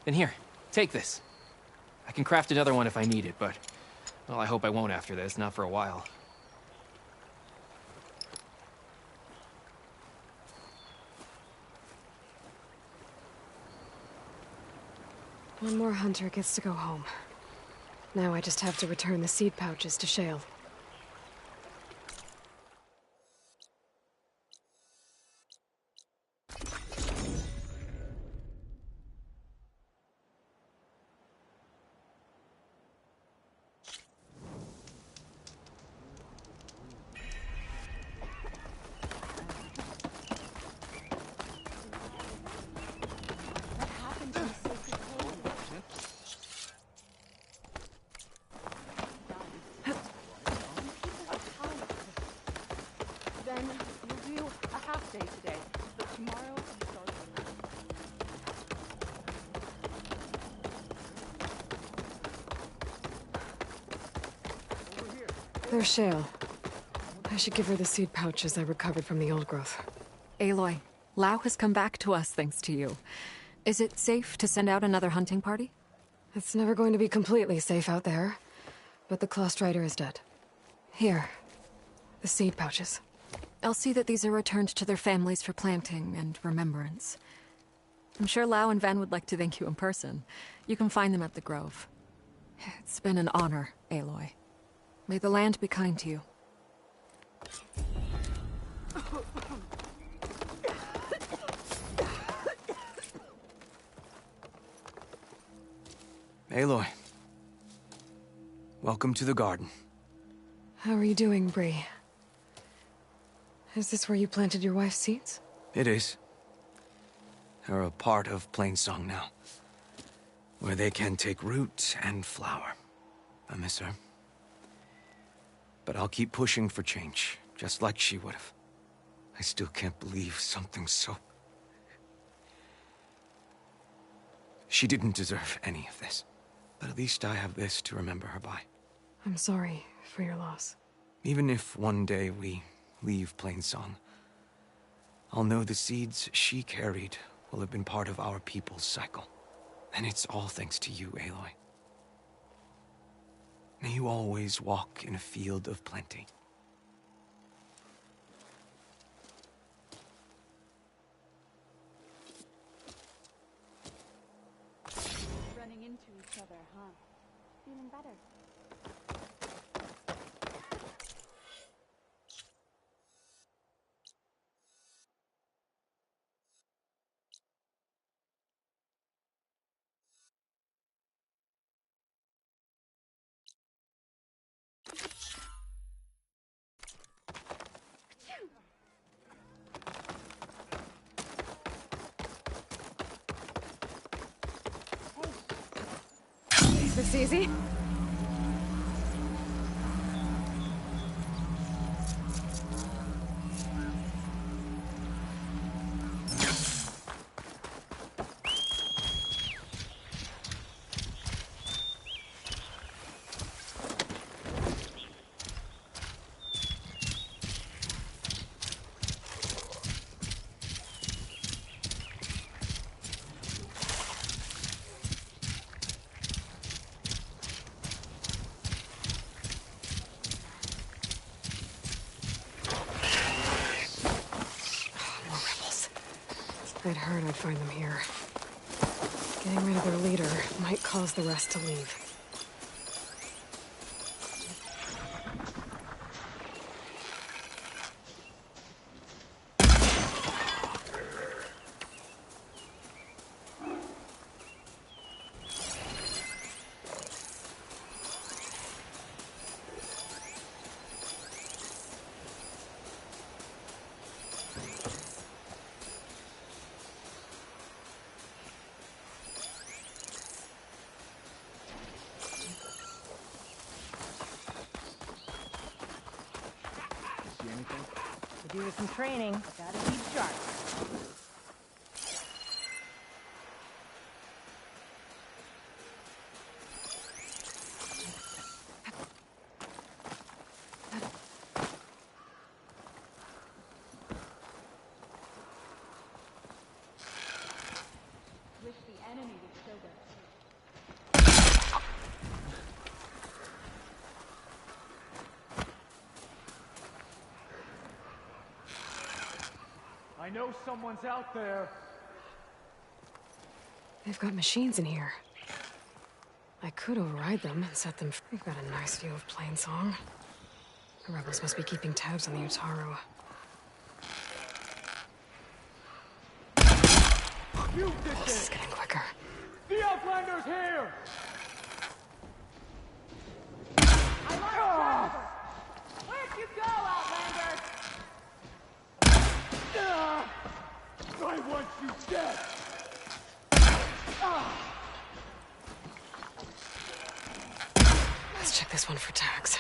Then here, take this. I can craft another one if I need it, but... well, I hope I won't after this, not for a while. One more hunter gets to go home. Now I just have to return the seed pouches to Shale. Then we'll do a half day today, but tomorrow we start. There's Shale. I should give her the seed pouches I recovered from the old growth. Aloy, Lau has come back to us thanks to you. Is it safe to send out another hunting party? It's never going to be completely safe out there, but the Claw Strider is dead. Here, the seed pouches. I'll see that these are returned to their families for planting and remembrance. I'm sure Lau and Van would like to thank you in person. You can find them at the Grove. It's been an honor, Aloy. May the land be kind to you. Aloy. Welcome to the garden. How are you doing, Bree? Is this where you planted your wife's seeds? It is. They're a part of Plainsong now, where they can take root and flower. I miss her. But I'll keep pushing for change, just like she would have. I still can't believe something so... She didn't deserve any of this. But at least I have this to remember her by. I'm sorry for your loss. Even if one day we leave Plainsong, I'll know the seeds she carried will have been part of our people's cycle. And it's all thanks to you, Aloy. May you always walk in a field of plenty. Running into each other, huh? Feeling better. Is this easy? I'd heard I'd find them here. Getting rid of their leader might cause the rest to leave. Could do with some training, but gotta keep sharp. Wish the enemy would show their I know someone's out there. They've got machines in here. I could override them and set them free. We've got a nice view of Plainsong. The rebels must be keeping tabs on the Utaru. You did This is getting quicker. The Outlander's here! Where'd you go, Outlander? I want you dead! Let's check this one for tags.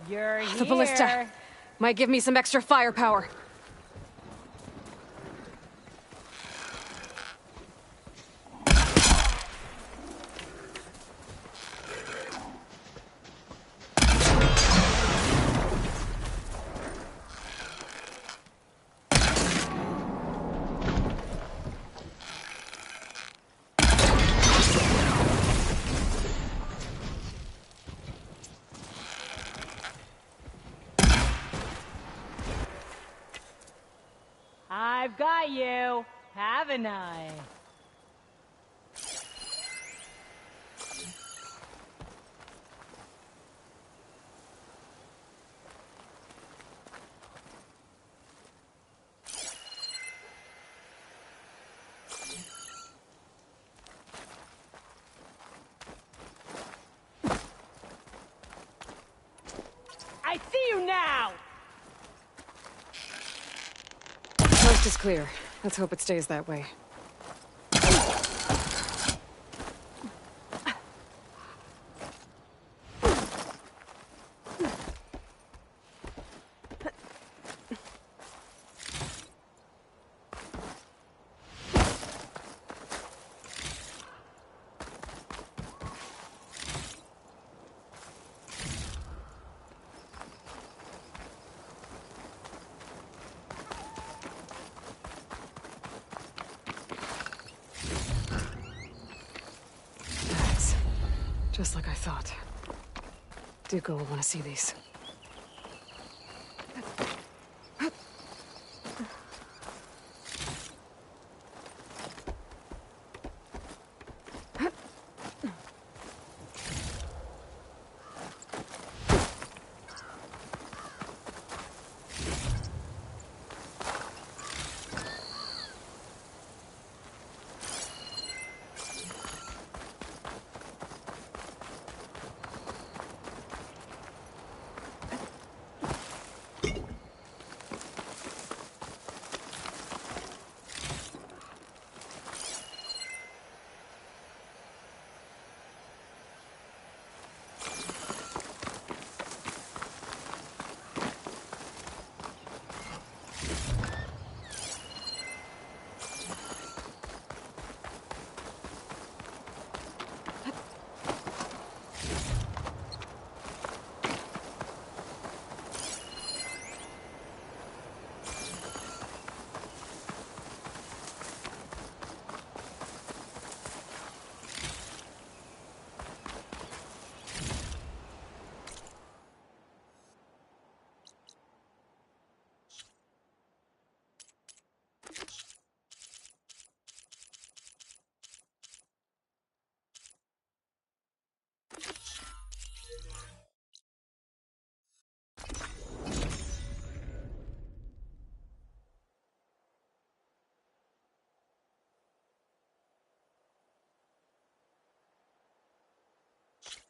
You're The ballista might give me some extra firepower. I've got you, haven't I? I see you now! Coast is clear. Let's hope it stays that way. Just like I thought. Dooku will want to see these.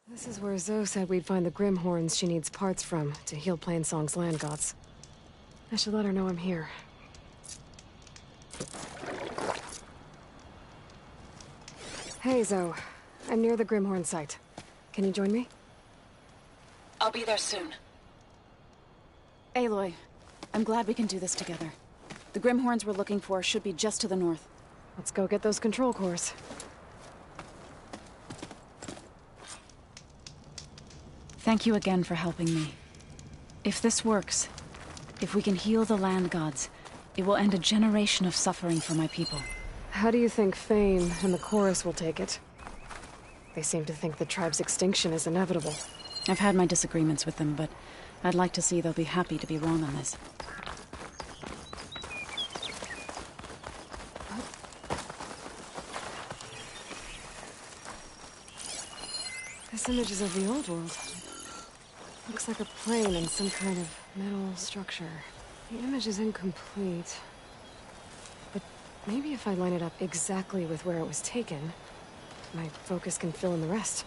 This is where Zoe said we'd find the Grimhorns she needs parts from to heal Plainsong's land gods. I should let her know I'm here. Hey, Zoe. I'm near the Grimhorn site. Can you join me? I'll be there soon. Aloy, I'm glad we can do this together. The Grimhorns we're looking for should be just to the north. Let's go get those control cores. Thank you again for helping me. If this works, if we can heal the land gods, it will end a generation of suffering for my people. How do you think Fame and the Chorus will take it? They seem to think the tribe's extinction is inevitable. I've had my disagreements with them, but I'd like to see they'll be happy to be wrong on this. This image is of the old world. Looks like a plane and some kind of metal structure. The image is incomplete. But maybe if I line it up exactly with where it was taken, my focus can fill in the rest.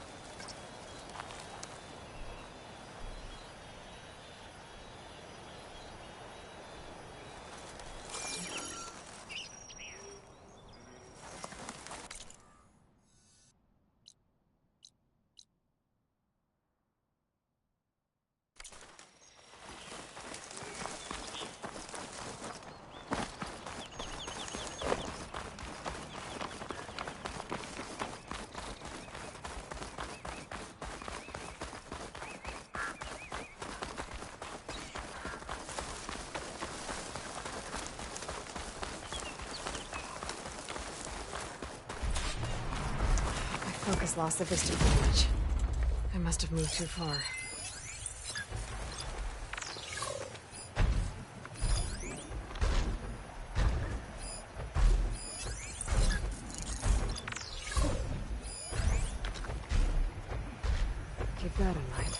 Focus lost the vista too much. I must have moved too far. Keep that in mind.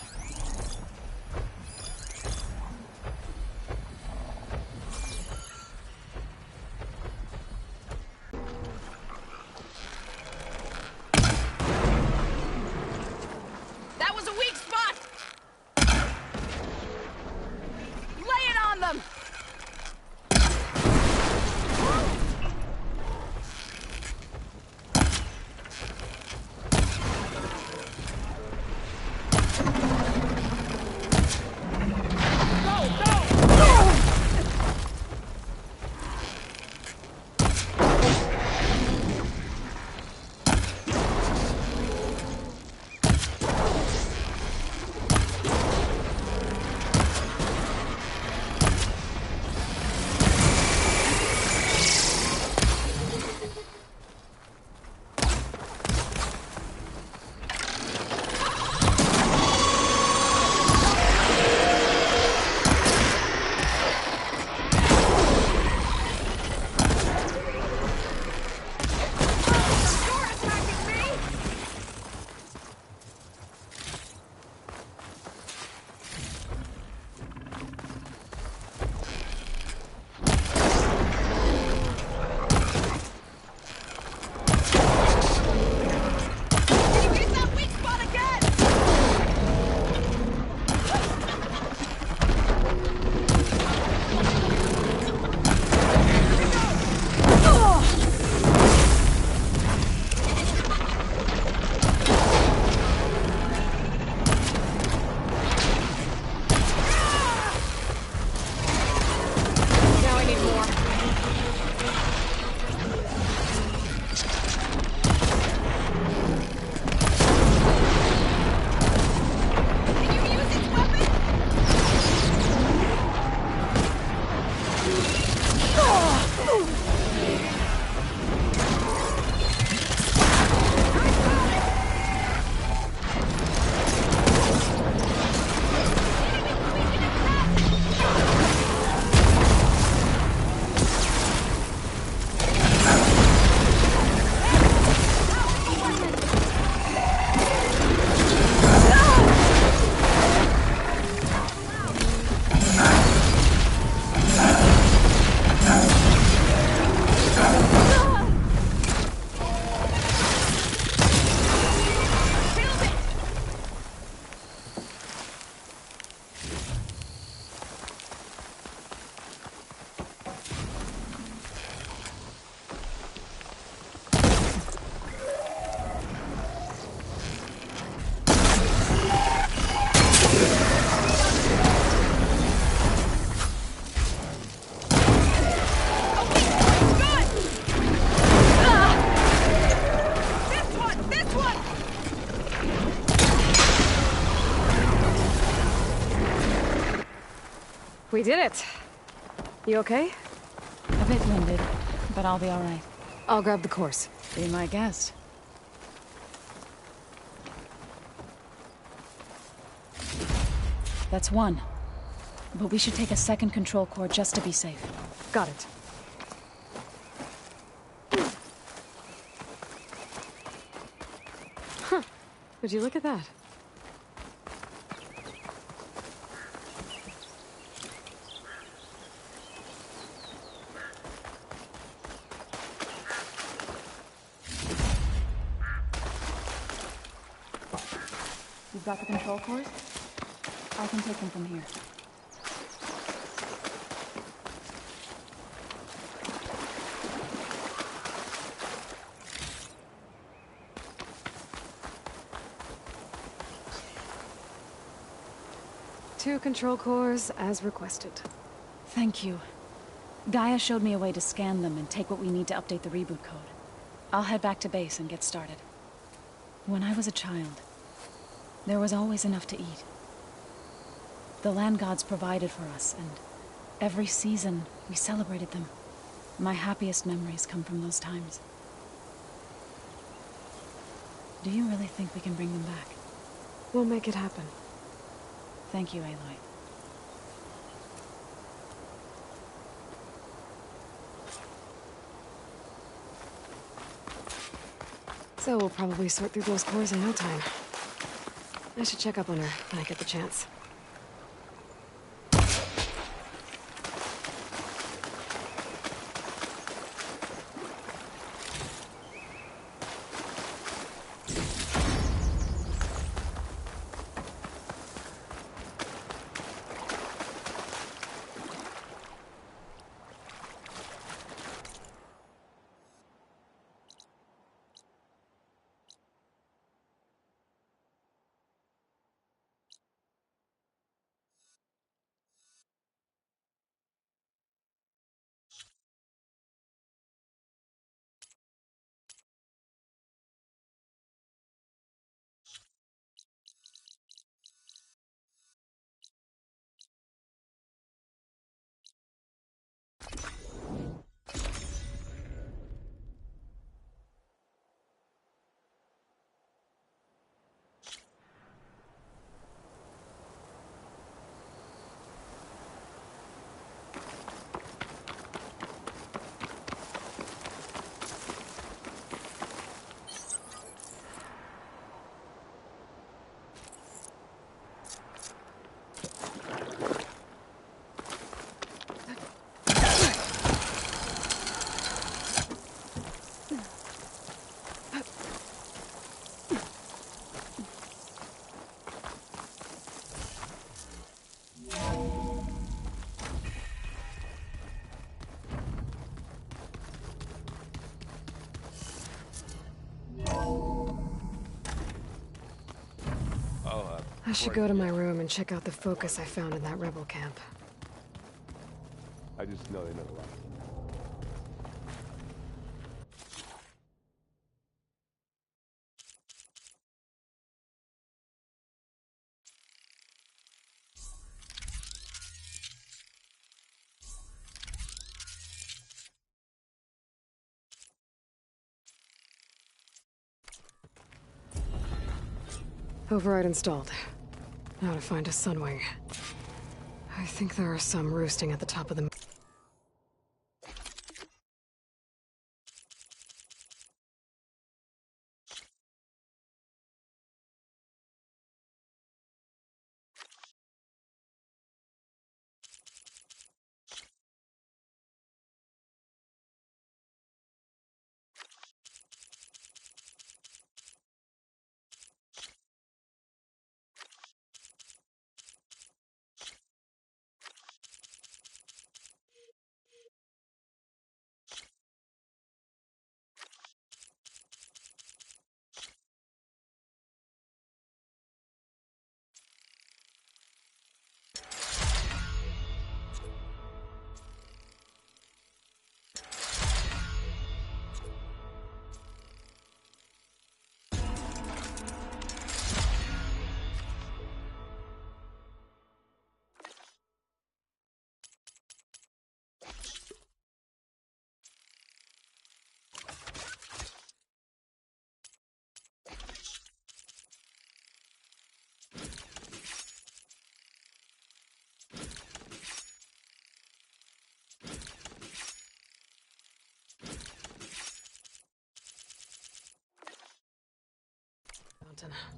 did it. You okay? A bit winded, but I'll be all right. I'll grab the course. Be my guest. That's one. But we should take a second control core just to be safe. Got it. Huh. Would you look at that? You've got the control cores? I can take them from here. Two control cores, as requested. Thank you. Gaia showed me a way to scan them and take what we need to update the reboot code. I'll head back to base and get started. When I was a child, there was always enough to eat. The land gods provided for us, and every season we celebrated them. My happiest memories come from those times. Do you really think we can bring them back? We'll make it happen. Thank you, Aloy. So we'll probably sort through those cores in no time. I should check up on her when I get the chance. I should go to my room and check out the focus I found in that rebel camp. I just know they never left. Override installed. Now to find a Sunwing. I think there are some roosting at the top of the... Leviathan.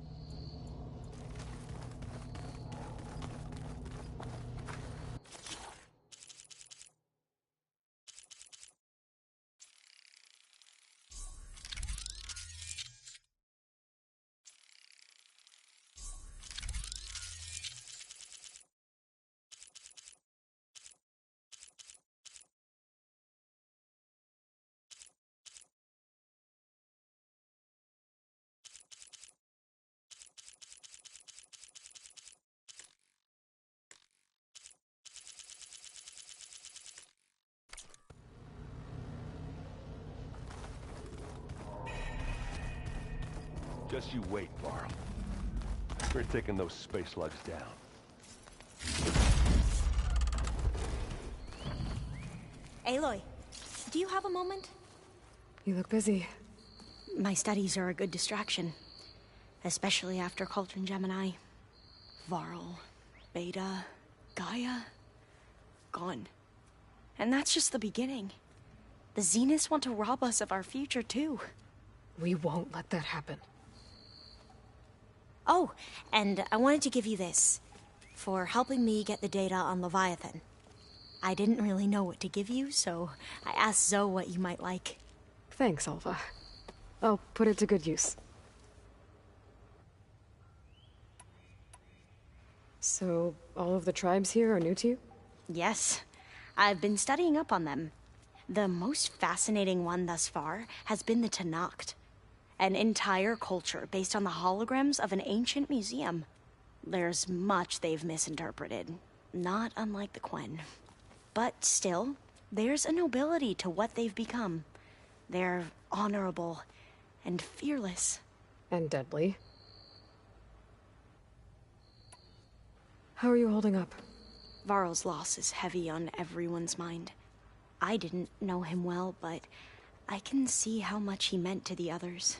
Just you wait, Varl. We're taking those space slugs down. Aloy, do you have a moment? You look busy. My studies are a good distraction. Especially after Cauldron Gemini. Varl, Beta, Gaia, gone. And that's just the beginning. The Zeniths want to rob us of our future, too. We won't let that happen. Oh, and I wanted to give you this. For helping me get the data on Leviathan. I didn't really know what to give you, so I asked Zoe what you might like. Thanks, Alva. I'll put it to good use. So, all of the tribes here are new to you? Yes. I've been studying up on them. The most fascinating one thus far has been the Tenakth. An entire culture based on the holograms of an ancient museum. There's much they've misinterpreted, not unlike the Quen. But still, there's a nobility to what they've become. They're honorable and fearless. And deadly. How are you holding up? Varl's loss is heavy on everyone's mind. I didn't know him well, but I can see how much he meant to the others.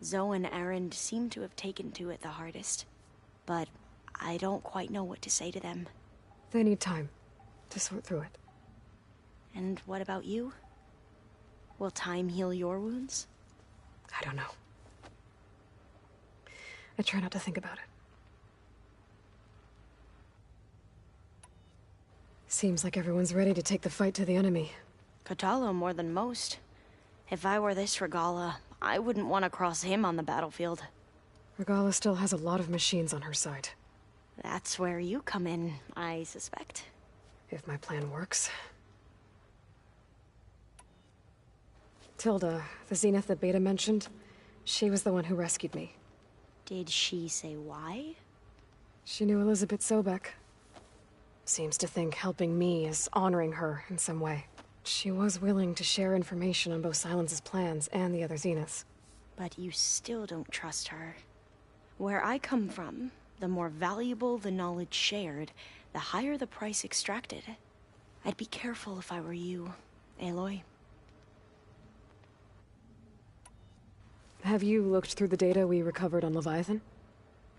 Zoe and Erend seem to have taken to it the hardest. But I don't quite know what to say to them. They need time to sort through it. And what about you? Will time heal your wounds? I don't know. I try not to think about it. Seems like everyone's ready to take the fight to the enemy. Kotallo more than most. If I were this Regalla, I wouldn't want to cross him on the battlefield. Regalla still has a lot of machines on her side. That's where you come in, I suspect. If my plan works. Tilda, the Zenith that Beta mentioned, she was the one who rescued me. Did she say why? She knew Elizabeth Sobek. Seems to think helping me is honoring her in some way. She was willing to share information on both Silence's plans and the other Zeniths. But you still don't trust her. Where I come from, the more valuable the knowledge shared, the higher the price extracted. I'd be careful if I were you, Aloy. Have you looked through the data we recovered on Leviathan?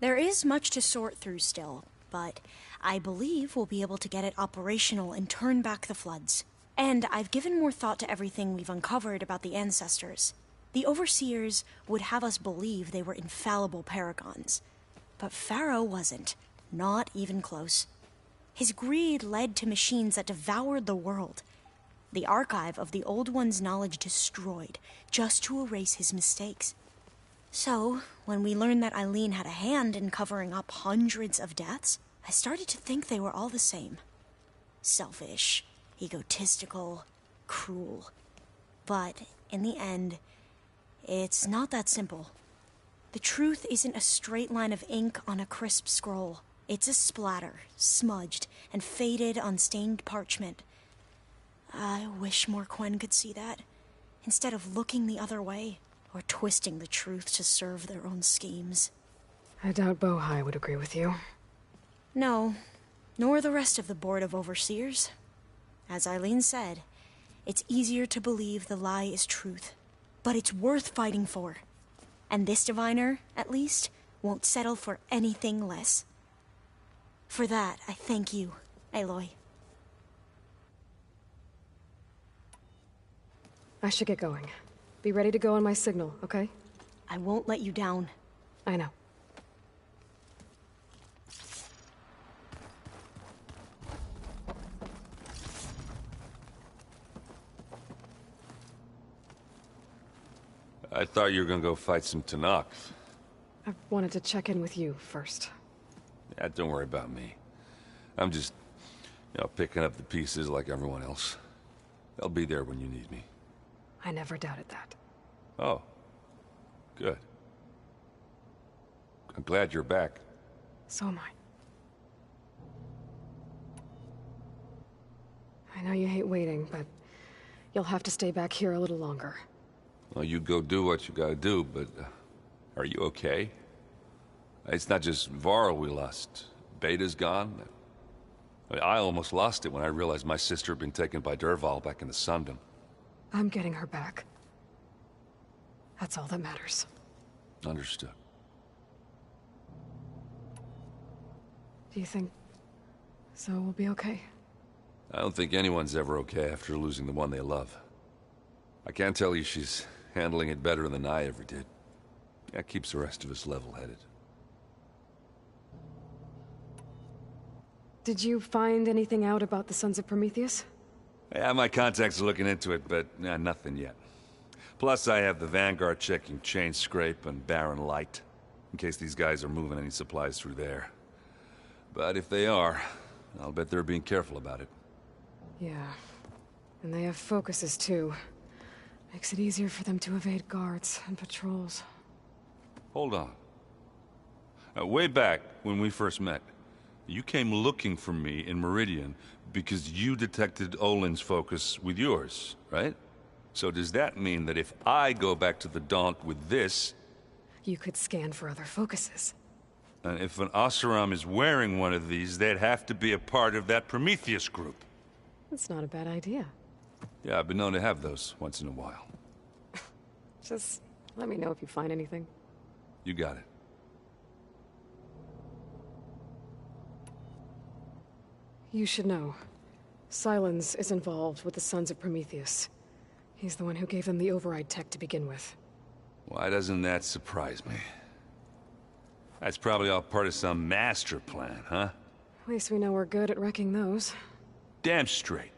There is much to sort through still, but I believe we'll be able to get it operational and turn back the floods. And I've given more thought to everything we've uncovered about the ancestors. The Overseers would have us believe they were infallible paragons. But Pharaoh wasn't. Not even close. His greed led to machines that devoured the world. The archive of the Old One's knowledge destroyed, just to erase his mistakes. So, when we learned that Eileen had a hand in covering up hundreds of deaths, I started to think they were all the same. Selfish, egotistical, cruel. But, in the end, it's not that simple. The truth isn't a straight line of ink on a crisp scroll. It's a splatter, smudged and faded on stained parchment. I wish more Quen could see that, instead of looking the other way, or twisting the truth to serve their own schemes. I doubt Bohai would agree with you. No, nor the rest of the Board of Overseers. As Eileen said, it's easier to believe the lie is truth, but it's worth fighting for. And this diviner, at least, won't settle for anything less. For that, I thank you, Aloy. I should get going. Be ready to go on my signal, okay? I won't let you down. I know. I thought you were gonna go fight some Tanakh. I wanted to check in with you first. Yeah, don't worry about me. I'm just, picking up the pieces like everyone else. I'll be there when you need me. I never doubted that. Oh. Good. I'm glad you're back. So am I. I know you hate waiting, but you'll have to stay back here a little longer. Well, you go do what you gotta do, but are you okay? It's not just Varl we lost. Beta's gone. I almost lost it when I realized my sister had been taken by Dervahl back in the Sundom. I'm getting her back. That's all that matters. Understood. Do you think Zoe will be okay? I don't think anyone's ever okay after losing the one they love. I can't tell you she's handling it better than I ever did. That keeps the rest of us level-headed. Did you find anything out about the Sons of Prometheus? Yeah, my contacts are looking into it, but nothing yet. Plus, I have the Vanguard checking Chain Scrape and Barren Light, in case these guys are moving any supplies through there. But if they are, I'll bet they're being careful about it. Yeah. And they have focuses, too. Makes it easier for them to evade guards and patrols. Hold on. Way back, when we first met, you came looking for me in Meridian because you detected Olin's focus with yours, right? So does that mean that if I go back to the Daunt with this... You could scan for other focuses. And if an Oseram is wearing one of these, they'd have to be a part of that Prometheus group. That's not a bad idea. Yeah, I've been known to have those once in a while. Just let me know if you find anything. You got it. You should know. Sylens is involved with the Sons of Prometheus. He's the one who gave them the override tech to begin with. Why doesn't that surprise me? That's probably all part of some master plan, huh? At least we know we're good at wrecking those. Damn straight.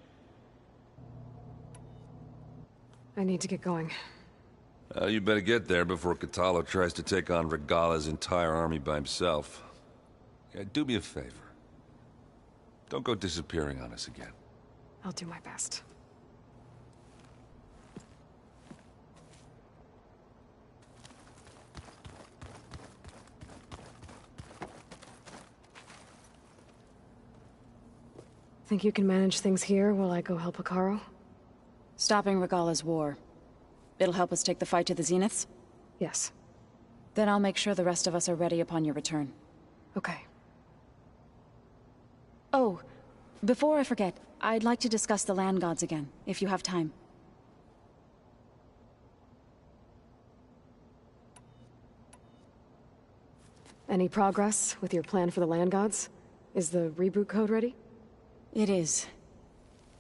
I need to get going. You better get there before Kotallo tries to take on Regala's entire army by himself. Yeah, do me a favor. Don't go disappearing on us again. I'll do my best. Think you can manage things here while I go help Hekarro? Stopping Regala's war. It'll help us take the fight to the Zeniths? Yes. Then I'll make sure the rest of us are ready upon your return. Okay. Oh, before I forget, I'd like to discuss the land gods again, if you have time. Any progress with your plan for the land gods? Is the reboot code ready? It is.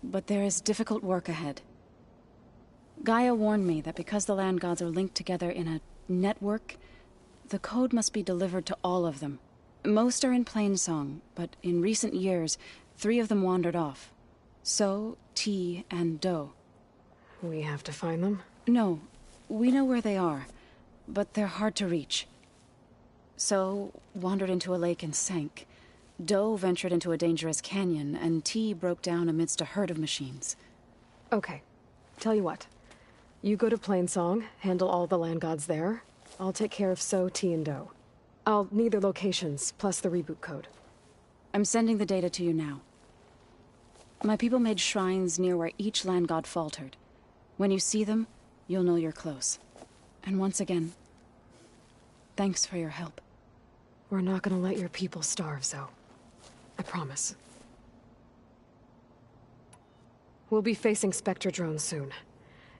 But there is difficult work ahead. Gaia warned me that because the land gods are linked together in a network, the code must be delivered to all of them. Most are in Plainsong, but in recent years, 3 of them wandered off. So, T, and Do. We have to find them? No, we know where they are, but they're hard to reach. So, wandered into a lake and sank. Do ventured into a dangerous canyon, and T broke down amidst a herd of machines. Okay. Tell you what. You go to Plainsong, handle all the land gods there. I'll take care of So, T, and Do. I'll need their locations, plus the reboot code. I'm sending the data to you now. My people made shrines near where each land god faltered. When you see them, you'll know you're close. And once again, thanks for your help. We're not gonna let your people starve, Zoe. I promise. We'll be facing Spectre drones soon.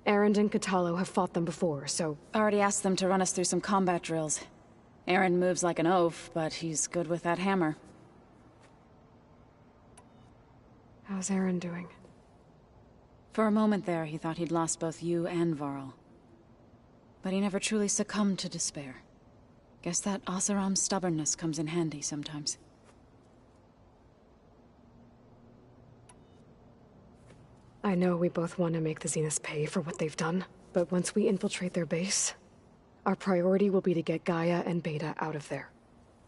Erend and Kotallo have fought them before, so... Already asked them to run us through some combat drills. Erend moves like an oaf, but he's good with that hammer. How's Erend doing? For a moment there, he thought he'd lost both you and Varl. But he never truly succumbed to despair. Guess that Oseram's stubbornness comes in handy sometimes. I know we both want to make the Zeniths pay for what they've done, but once we infiltrate their base, our priority will be to get Gaia and Beta out of there.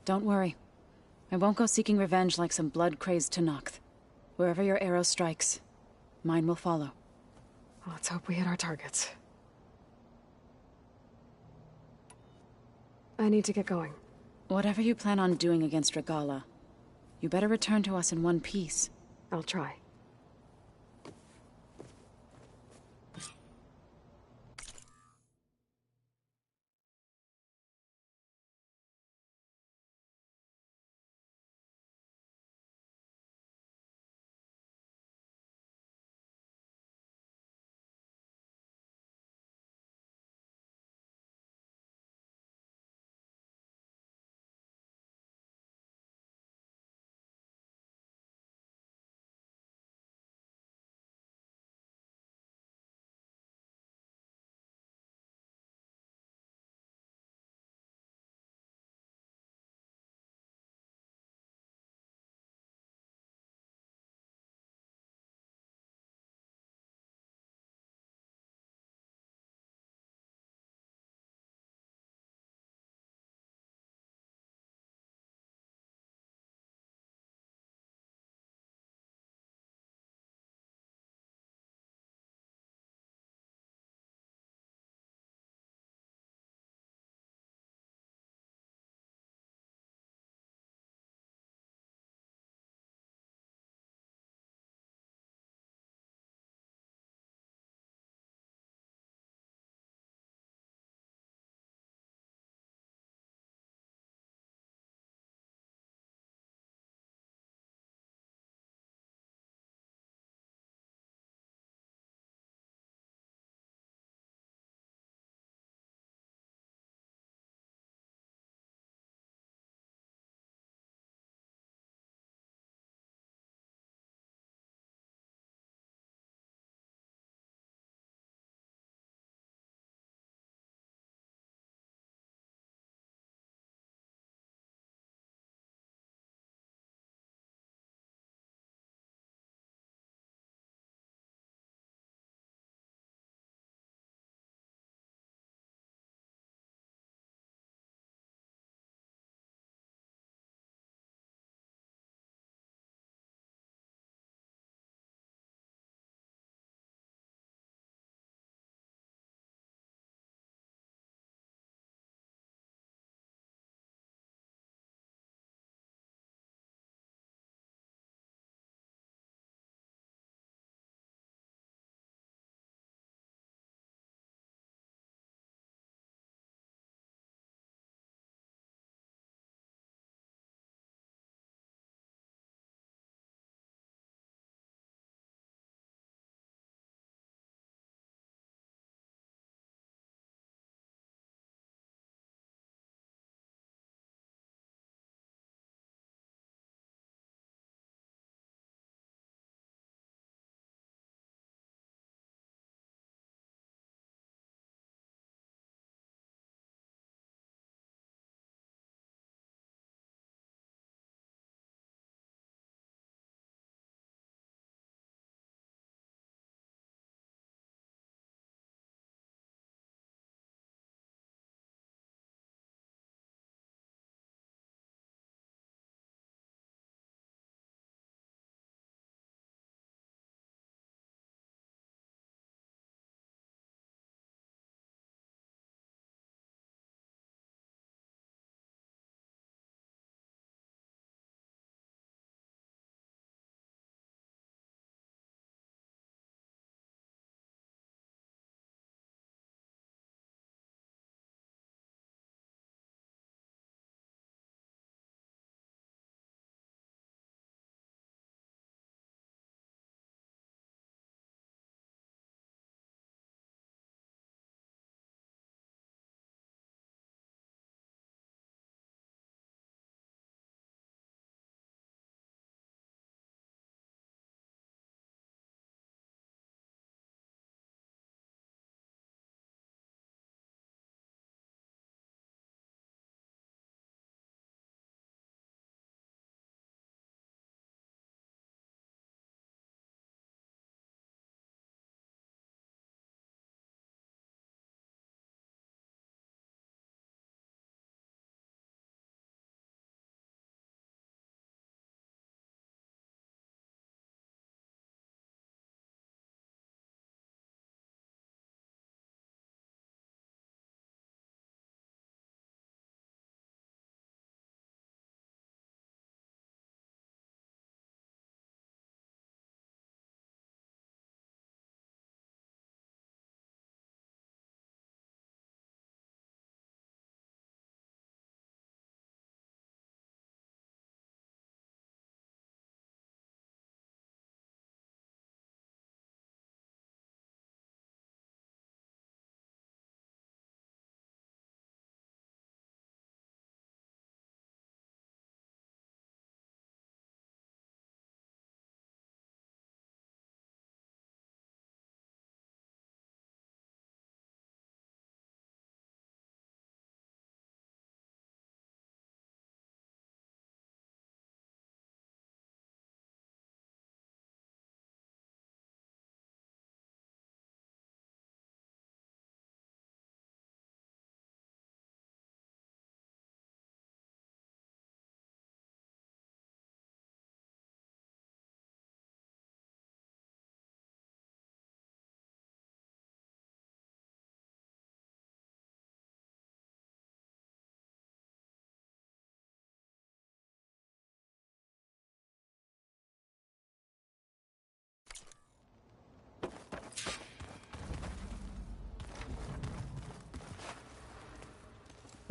Don't worry. I won't go seeking revenge like some blood-crazed Tenakth. Wherever your arrow strikes, mine will follow. Let's hope we hit our targets. I need to get going. Whatever you plan on doing against Regalla, you better return to us in one piece. I'll try.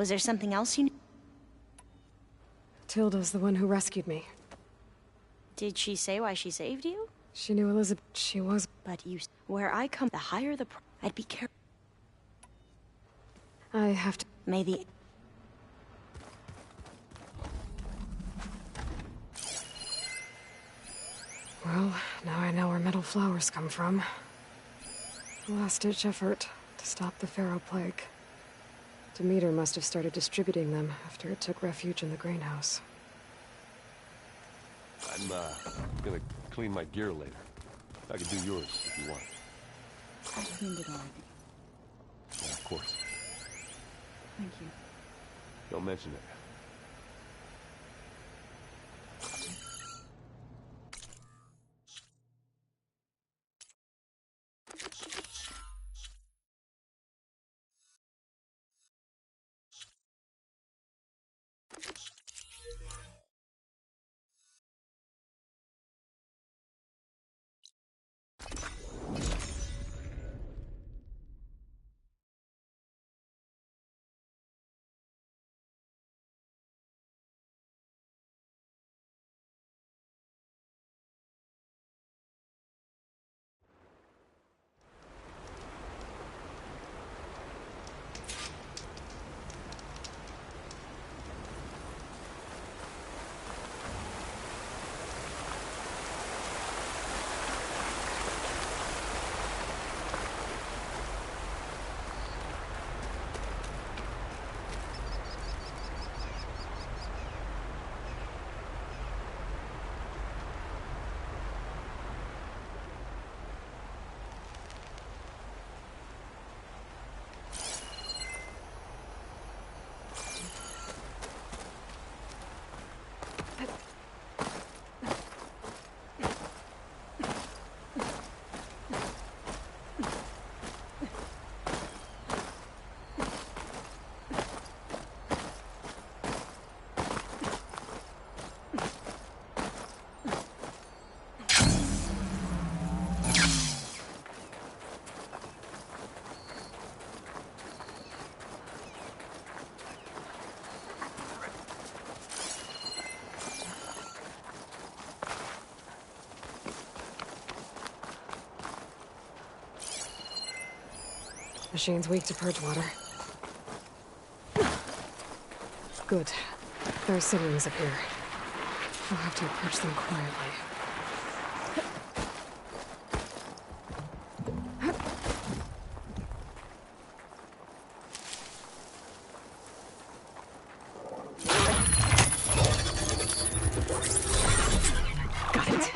Was there something else you knew? Tilda's the one who rescued me. Did she say why she saved you? She knew Elizabeth. She was... But you... Where I come, the higher the... I'd be careful. I have to... May the... Well, now I know where metal flowers come from. A last-ditch effort to stop the Pharaoh Plague. Demeter must have started distributing them after it took refuge in the greenhouse. I'm gonna clean my gear later. I can do yours if you want. I cleaned it already. Yeah, of course. Thank you. Don't mention it. Machine's weak to purge water. Good. There are siblings up here. I'll have to approach them quietly. Got it.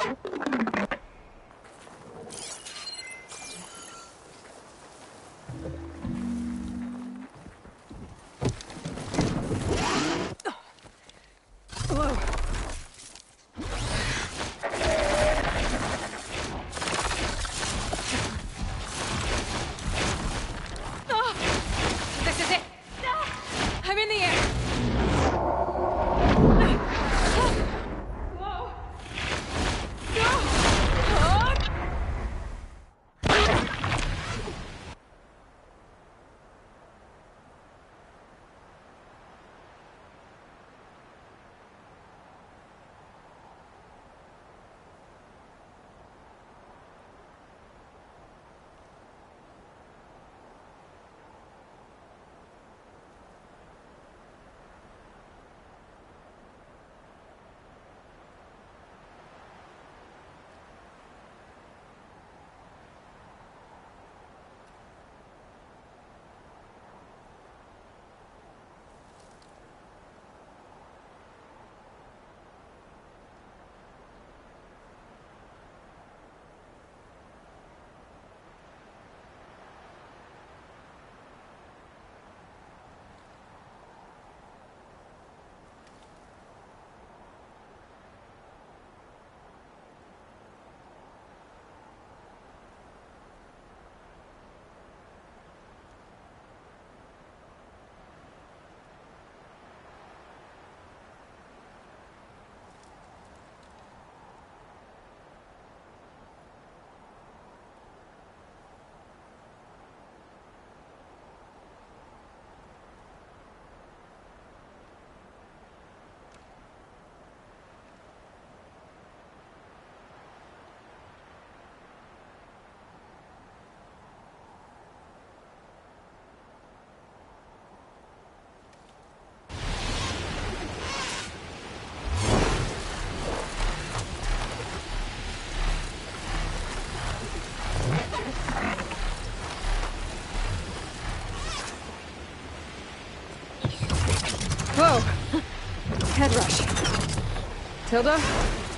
Tilda,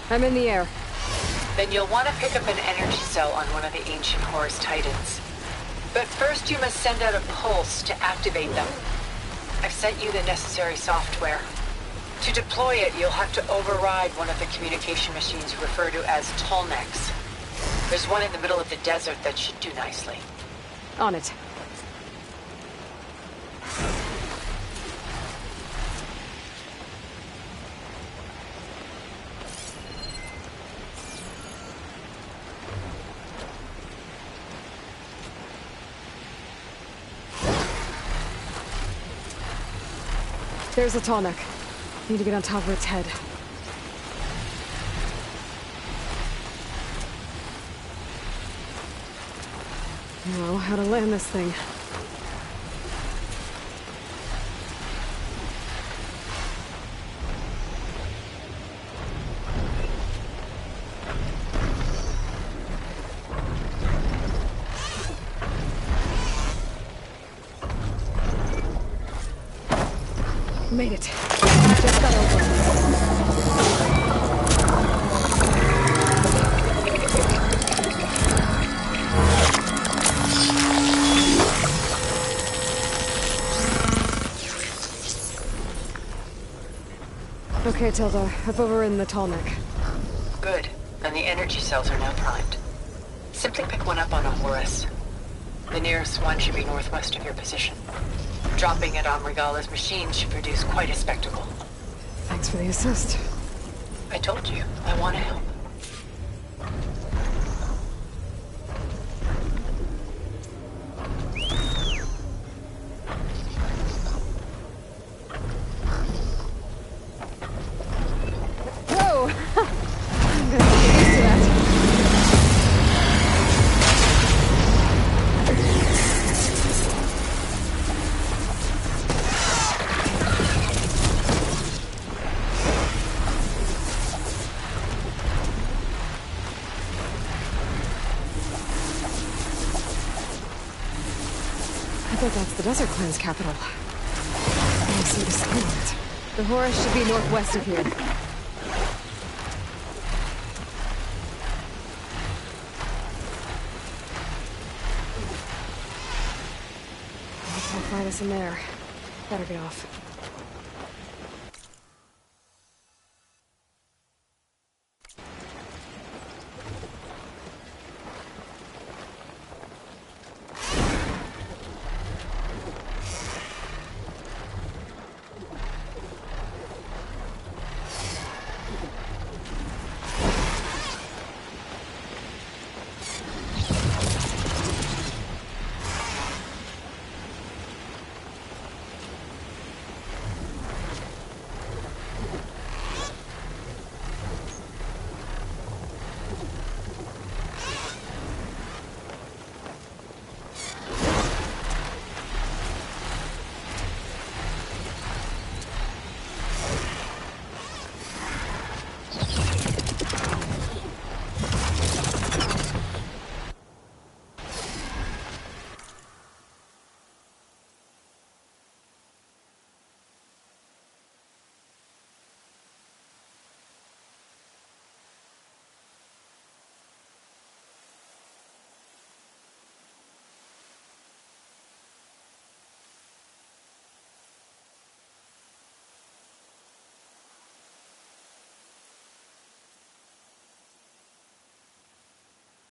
I'm in the air. Then you'll want to pick up an energy cell on one of the ancient Horus Titans. But first you must send out a pulse to activate them. I've sent you the necessary software. To deploy it, you'll have to override one of the communication machines referred to as Tolnecs. There's one in the middle of the desert that should do nicely. On it. There's a Tolnec. Need to get on top of its head. Know how to land this thing. Made it. Just got over. Okay, Tilda. I've overridden the Tolnec. Good. And the energy cells are now primed. Simply pick one up on a Horus. The nearest one should be northwest of your position. Dropping it on Regala's machine should produce quite a spectacle. Thanks for the assist. I told you, I want to help. Whoa! I'm gonna get used to that. I bet that's the Desert Clan's capital. I see the sign on it. The Horus should be northwest of here. I'll find us in there. Better get off.